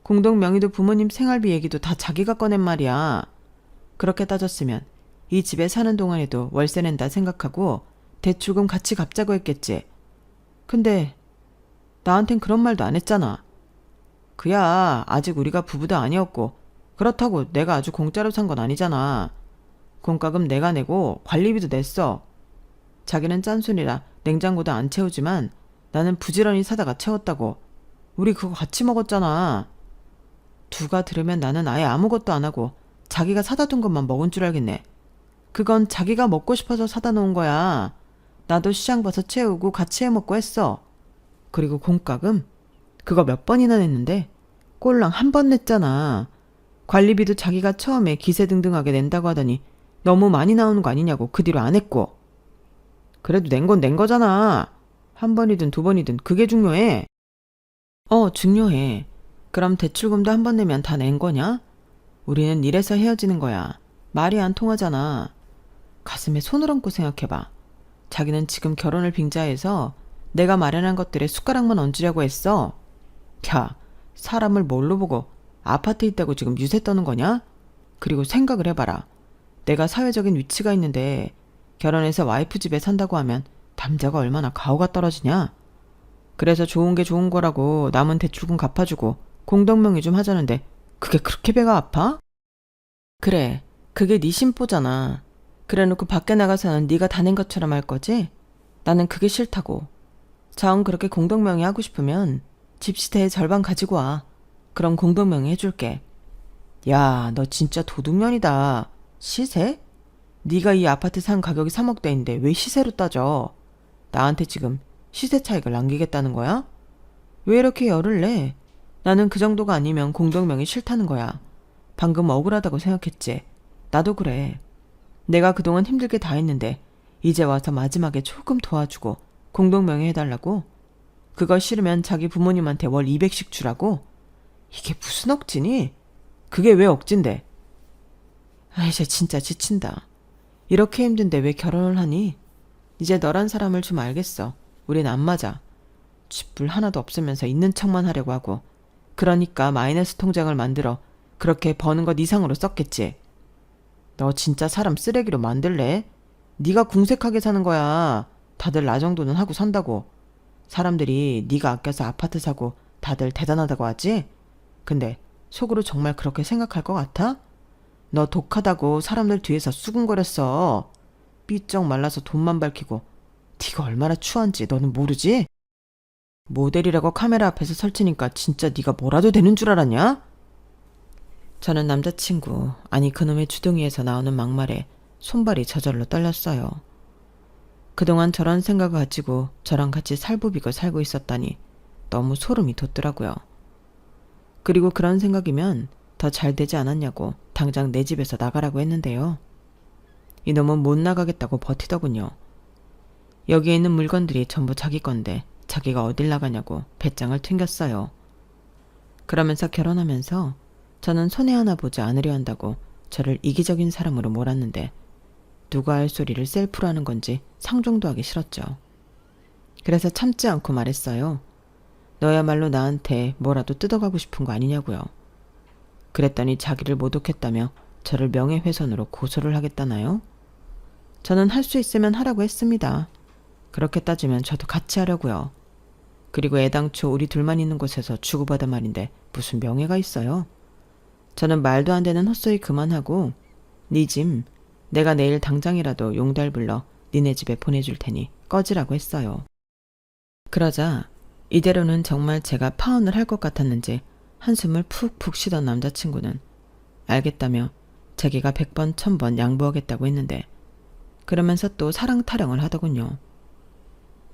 공동명의도 부모님 생활비 얘기도 다 자기가 꺼낸 말이야. 그렇게 따졌으면 이 집에 사는 동안에도 월세 낸다 생각하고 대출금 같이 갚자고 했겠지. 근데 나한텐 그런 말도 안 했잖아. 그야 아직 우리가 부부도 아니었고 그렇다고 내가 아주 공짜로 산 건 아니잖아. 공과금 내가 내고 관리비도 냈어. 자기는 짠순이라 냉장고도 안 채우지만 나는 부지런히 사다가 채웠다고. 우리 그거 같이 먹었잖아. 누가 들으면 나는 아예 아무것도 안 하고 자기가 사다 둔 것만 먹은 줄 알겠네. 그건 자기가 먹고 싶어서 사다 놓은 거야. 나도 시장 봐서 채우고 같이 해먹고 했어. 그리고 공과금? 그거 몇 번이나 냈는데 꼴랑 한 번 냈잖아. 관리비도 자기가 처음에 기세등등하게 낸다고 하더니 너무 많이 나오는 거 아니냐고 그 뒤로 안 했고. 그래도 낸 건 낸 거잖아. 한 번이든 두 번이든 그게 중요해. 중요해. 그럼 대출금도 한 번 내면 다 낸 거냐? 우리는 이래서 헤어지는 거야. 말이 안 통하잖아. 가슴에 손을 얹고 생각해봐. 자기는 지금 결혼을 빙자해서 내가 마련한 것들에 숟가락만 얹으려고 했어. 야, 사람을 뭘로 보고 아파트 있다고 지금 유세 떠는 거냐? 그리고 생각을 해봐라. 내가 사회적인 위치가 있는데 결혼해서 와이프 집에 산다고 하면 남자가 얼마나 가오가 떨어지냐? 그래서 좋은 게 좋은 거라고 남은 대출금 갚아주고 공동명의 좀 하자는데 그게 그렇게 배가 아파? 그래, 그게 네 심보잖아. 그래놓고 밖에 나가서는 네가 다 낸 것처럼 할 거지? 나는 그게 싫다고. 자원 그렇게 공동명의 하고 싶으면 집 시세의 절반 가지고 와. 그럼 공동명의 해줄게. 야, 너 진짜 도둑년이다. 시세? 네가 이 아파트 산 가격이 3억 대인데 왜 시세로 따져? 나한테 지금 시세 차익을 남기겠다는 거야? 왜 이렇게 열을 내? 나는 그 정도가 아니면 공동명의 싫다는 거야. 방금 억울하다고 생각했지. 나도 그래. 내가 그동안 힘들게 다 했는데 이제 와서 마지막에 조금 도와주고 공동명의 해달라고? 그거 싫으면 자기 부모님한테 월 200씩 주라고? 이게 무슨 억지니? 그게 왜 억진데? 아, 이제 진짜 지친다. 이렇게 힘든데 왜 결혼을 하니? 이제 너란 사람을 좀 알겠어. 우린 안 맞아. 쥐뿔 하나도 없으면서 있는 척만 하려고 하고. 그러니까 마이너스 통장을 만들어 그렇게 버는 것 이상으로 썼겠지. 너 진짜 사람 쓰레기로 만들래? 네가 궁색하게 사는 거야. 다들 나 정도는 하고 산다고. 사람들이 네가 아껴서 아파트 사고 다들 대단하다고 하지? 근데 속으로 정말 그렇게 생각할 것 같아? 너 독하다고 사람들 뒤에서 수근거렸어. 삐쩍 말라서 돈만 밝히고. 네가 얼마나 추한지 너는 모르지? 모델이라고 카메라 앞에서 설치니까 진짜 네가 뭐라도 되는 줄 알았냐? 저는 남자친구, 아니 그놈의 주둥이에서 나오는 막말에 손발이 저절로 떨렸어요. 그동안 저런 생각을 가지고 저랑 같이 살부비고 살고 있었다니 너무 소름이 돋더라고요. 그리고 그런 생각이면 더 잘 되지 않았냐고 당장 내 집에서 나가라고 했는데요. 이놈은 못 나가겠다고 버티더군요. 여기에 있는 물건들이 전부 자기 건데 자기가 어딜 나가냐고 배짱을 튕겼어요. 그러면서 결혼하면서 저는 손해 하나 보지 않으려 한다고 저를 이기적인 사람으로 몰았는데 누가 할 소리를 셀프로 하는 건지 상종도 하기 싫었죠. 그래서 참지 않고 말했어요. 너야말로 나한테 뭐라도 뜯어가고 싶은 거 아니냐고요. 그랬더니 자기를 모독했다며 저를 명예훼손으로 고소를 하겠다나요? 저는 할 수 있으면 하라고 했습니다. 그렇게 따지면 저도 같이 하려고요. 그리고 애당초 우리 둘만 있는 곳에서 주고받아 말인데 무슨 명예가 있어요? 저는 말도 안 되는 헛소리 그만하고 네 집 내가 내일 당장이라도 용달 불러 니네 집에 보내줄 테니 꺼지라고 했어요. 그러자 이대로는 정말 제가 파혼을 할 것 같았는지 한숨을 푹푹 쉬던 남자친구는 알겠다며 자기가 100번 1000번 양보하겠다고 했는데 그러면서 또 사랑 타령을 하더군요.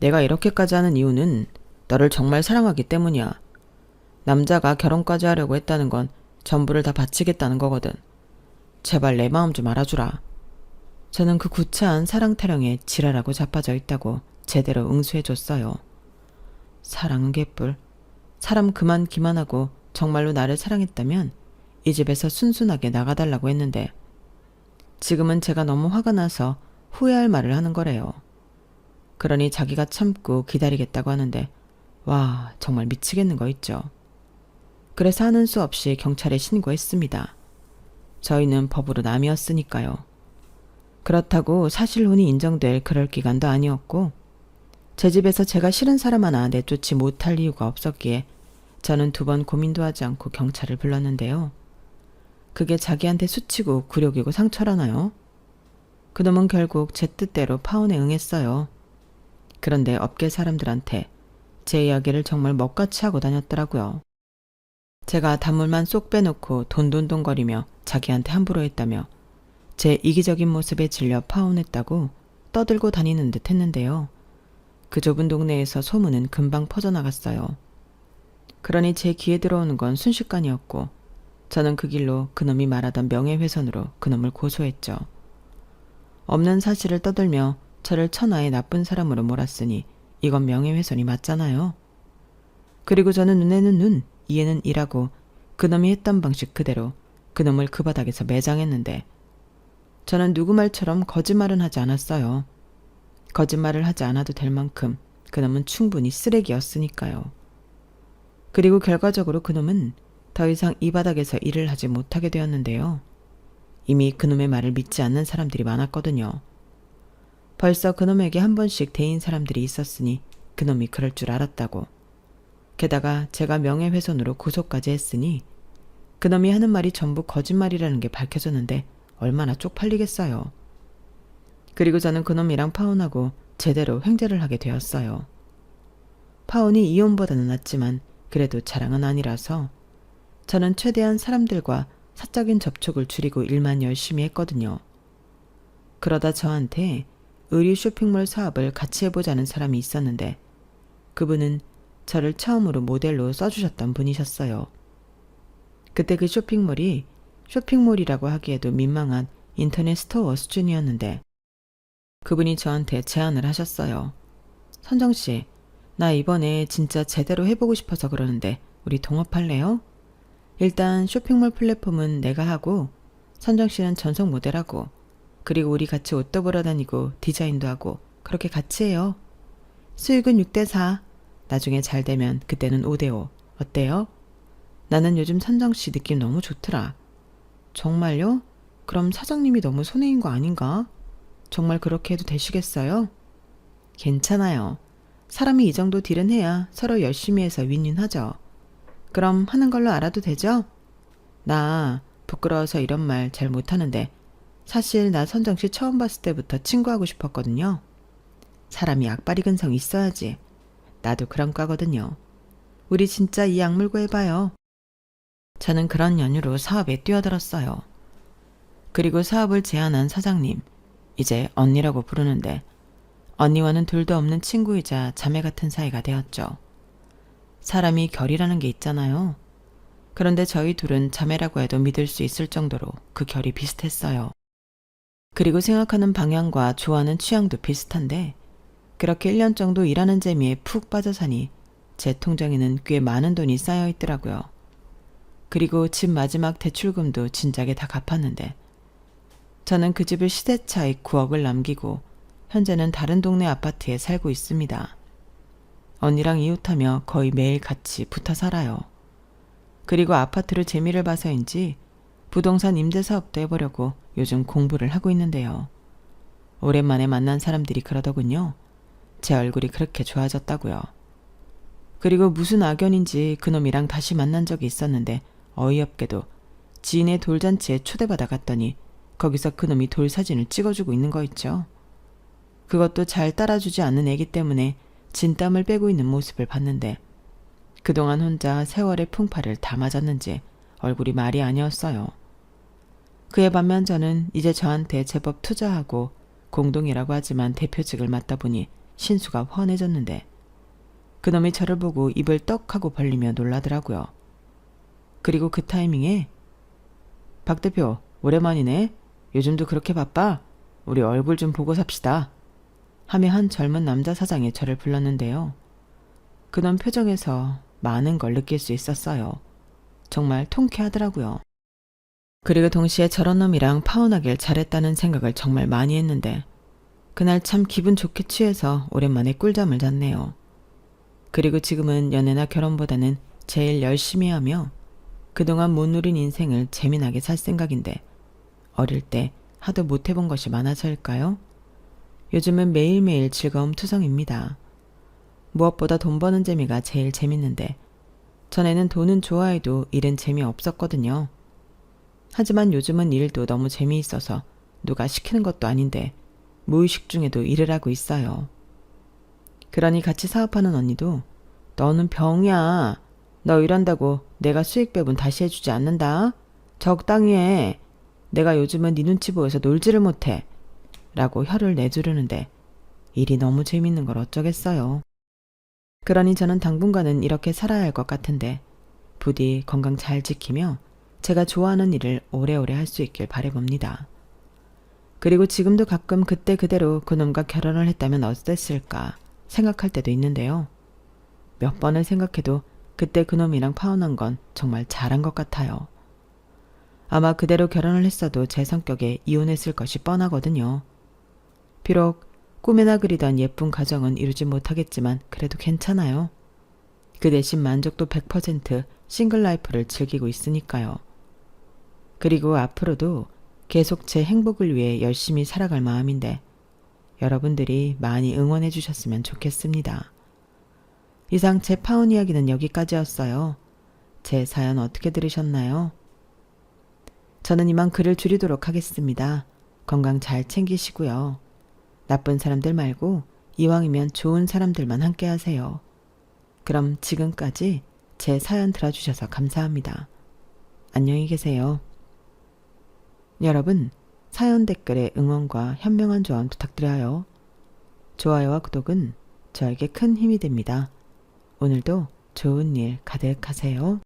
내가 이렇게까지 하는 이유는 너를 정말 사랑하기 때문이야. 남자가 결혼까지 하려고 했다는 건 전부를 다 바치겠다는 거거든. 제발 내 마음 좀 알아주라. 저는 그 구차한 사랑 타령에 지랄하고 자빠져 있다고 제대로 응수해줬어요. 사랑은 개뿔. 사람 그만 기만하고 정말로 나를 사랑했다면 이 집에서 순순하게 나가달라고 했는데 지금은 제가 너무 화가 나서 후회할 말을 하는 거래요. 그러니 자기가 참고 기다리겠다고 하는데 와, 정말 미치겠는 거 있죠. 그래서 하는 수 없이 경찰에 신고했습니다. 저희는 법으로 남이었으니까요. 그렇다고 사실혼이 인정될 그럴 기간도 아니었고 제 집에서 제가 싫은 사람 하나 내쫓지 못할 이유가 없었기에 저는 2번 고민도 하지 않고 경찰을 불렀는데요. 그게 자기한테 수치고 굴욕이고 상처라나요? 그놈은 결국 제 뜻대로 파혼에 응했어요. 그런데 업계 사람들한테 제 이야기를 정말 먹같이 하고 다녔더라고요. 제가 단물만 쏙 빼놓고 돈돈돈거리며 자기한테 함부로 했다며 제 이기적인 모습에 질려 파혼했다고 떠들고 다니는 듯 했는데요. 그 좁은 동네에서 소문은 금방 퍼져나갔어요. 그러니 제 귀에 들어오는 건 순식간이었고 저는 그 길로 그놈이 말하던 명예훼손으로 그놈을 고소했죠. 없는 사실을 떠들며 저를 천하의 나쁜 사람으로 몰았으니 이건 명예훼손이 맞잖아요. 그리고 저는 눈에는 눈, 이에는 이라고 그놈이 했던 방식 그대로 그놈을 그 바닥에서 매장했는데 저는 누구 말처럼 거짓말은 하지 않았어요. 거짓말을 하지 않아도 될 만큼 그놈은 충분히 쓰레기였으니까요. 그리고 결과적으로 그놈은 더 이상 이 바닥에서 일을 하지 못하게 되었는데요. 이미 그놈의 말을 믿지 않는 사람들이 많았거든요. 벌써 그놈에게 한 번씩 대인 사람들이 있었으니 그놈이 그럴 줄 알았다고. 게다가 제가 명예훼손으로 고소까지 했으니 그놈이 하는 말이 전부 거짓말이라는 게 밝혀졌는데 얼마나 쪽팔리겠어요. 그리고 저는 그놈이랑 파혼하고 제대로 횡재를 하게 되었어요. 파혼이 이혼보다는 낫지만 그래도 자랑은 아니라서 저는 최대한 사람들과 사적인 접촉을 줄이고 일만 열심히 했거든요. 그러다 저한테 의류 쇼핑몰 사업을 같이 해보자는 사람이 있었는데 그분은 저를 처음으로 모델로 써주셨던 분이셨어요. 그때 그 쇼핑몰이 쇼핑몰이라고 하기에도 민망한 인터넷 스토어 수준이었는데 그분이 저한테 제안을 하셨어요. 선정씨, 나 이번에 진짜 제대로 해보고 싶어서 그러는데 우리 동업할래요? 일단 쇼핑몰 플랫폼은 내가 하고 선정씨는 전속 모델하고 그리고 우리 같이 옷도 보러 다니고 디자인도 하고 그렇게 같이 해요. 수익은 6대4. 나중에 잘 되면 그때는 5대5. 어때요? 나는 요즘 선정씨 느낌 너무 좋더라. 정말요? 그럼 사장님이 너무 손해인 거 아닌가? 정말 그렇게 해도 되시겠어요? 괜찮아요. 사람이 이 정도 딜은 해야 서로 열심히 해서 윈윈하죠. 그럼 하는 걸로 알아도 되죠? 나 부끄러워서 이런 말 잘 못하는데 사실 나 선정씨 처음 봤을 때부터 친구하고 싶었거든요. 사람이 악바리 근성 있어야지. 나도 그런 과거든요. 우리 진짜 이 악물고 해봐요. 저는 그런 연유로 사업에 뛰어들었어요. 그리고 사업을 제안한 사장님, 이제 언니라고 부르는데 언니와는 둘도 없는 친구이자 자매 같은 사이가 되었죠. 사람이 결이라는 게 있잖아요. 그런데 저희 둘은 자매라고 해도 믿을 수 있을 정도로 그 결이 비슷했어요. 그리고 생각하는 방향과 좋아하는 취향도 비슷한데 그렇게 1년 정도 일하는 재미에 푹 빠져 사니 제 통장에는 꽤 많은 돈이 쌓여 있더라고요. 그리고 집 마지막 대출금도 진작에 다 갚았는데 저는 그 집을 시세 차익 9억을 남기고 현재는 다른 동네 아파트에 살고 있습니다. 언니랑 이웃하며 거의 매일 같이 붙어 살아요. 그리고 아파트를 재미를 봐서인지 부동산 임대 사업도 해보려고 요즘 공부를 하고 있는데요. 오랜만에 만난 사람들이 그러더군요. 제 얼굴이 그렇게 좋아졌다고요. 그리고 무슨 악연인지 그놈이랑 다시 만난 적이 있었는데 어이없게도 지인의 돌잔치에 초대받아 갔더니 거기서 그놈이 돌 사진을 찍어주고 있는 거 있죠. 그것도 잘 따라주지 않는 애기 때문에 진땀을 빼고 있는 모습을 봤는데 그동안 혼자 세월의 풍파를 다 맞았는지 얼굴이 말이 아니었어요. 그에 반면 저는 이제 저한테 제법 투자하고 공동이라고 하지만 대표직을 맡다 보니 신수가 훤해졌는데 그놈이 저를 보고 입을 떡 하고 벌리며 놀라더라고요. 그리고 그 타이밍에 박 대표 오랜만이네. 요즘도 그렇게 바빠? 우리 얼굴 좀 보고 삽시다. 하며 한 젊은 남자 사장이 저를 불렀는데요. 그놈 표정에서 많은 걸 느낄 수 있었어요. 정말 통쾌하더라고요. 그리고 동시에 저런 놈이랑 파혼하길 잘했다는 생각을 정말 많이 했는데 그날 참 기분 좋게 취해서 오랜만에 꿀잠을 잤네요. 그리고 지금은 연애나 결혼보다는 제일 열심히 하며 그동안 못 누린 인생을 재미나게 살 생각인데 어릴 때 하도 못 해본 것이 많아서일까요? 요즘은 매일매일 즐거움 투성입니다. 무엇보다 돈 버는 재미가 제일 재밌는데 전에는 돈은 좋아해도 일은 재미없었거든요. 하지만 요즘은 일도 너무 재미있어서 누가 시키는 것도 아닌데 무의식 중에도 일을 하고 있어요. 그러니 같이 사업하는 언니도 너는 병이야. 너 일한다고 내가 수익 배분 다시 해주지 않는다. 적당히 해. 내가 요즘은 네 눈치 보여서 놀지를 못해. 라고 혀를 내두르는데 일이 너무 재밌는 걸 어쩌겠어요. 그러니 저는 당분간은 이렇게 살아야 할 것 같은데 부디 건강 잘 지키며 제가 좋아하는 일을 오래오래 할 수 있길 바라봅니다. 그리고 지금도 가끔 그때 그대로 그놈과 결혼을 했다면 어땠을까 생각할 때도 있는데요. 몇 번을 생각해도 그때 그놈이랑 파혼한 건 정말 잘한 것 같아요. 아마 그대로 결혼을 했어도 제 성격에 이혼했을 것이 뻔하거든요. 비록 꿈에나 그리던 예쁜 가정은 이루지 못하겠지만 그래도 괜찮아요. 그 대신 만족도 100% 싱글 라이프를 즐기고 있으니까요. 그리고 앞으로도 계속 제 행복을 위해 열심히 살아갈 마음인데 여러분들이 많이 응원해 주셨으면 좋겠습니다. 이상 제 파혼 이야기는 여기까지였어요. 제 사연 어떻게 들으셨나요? 저는 이만 글을 줄이도록 하겠습니다. 건강 잘 챙기시고요. 나쁜 사람들 말고 이왕이면 좋은 사람들만 함께 하세요. 그럼 지금까지 제 사연 들어주셔서 감사합니다. 안녕히 계세요. 여러분, 사연 댓글에 응원과 현명한 조언 부탁드려요. 좋아요와 구독은 저에게 큰 힘이 됩니다. 오늘도 좋은 일 가득하세요.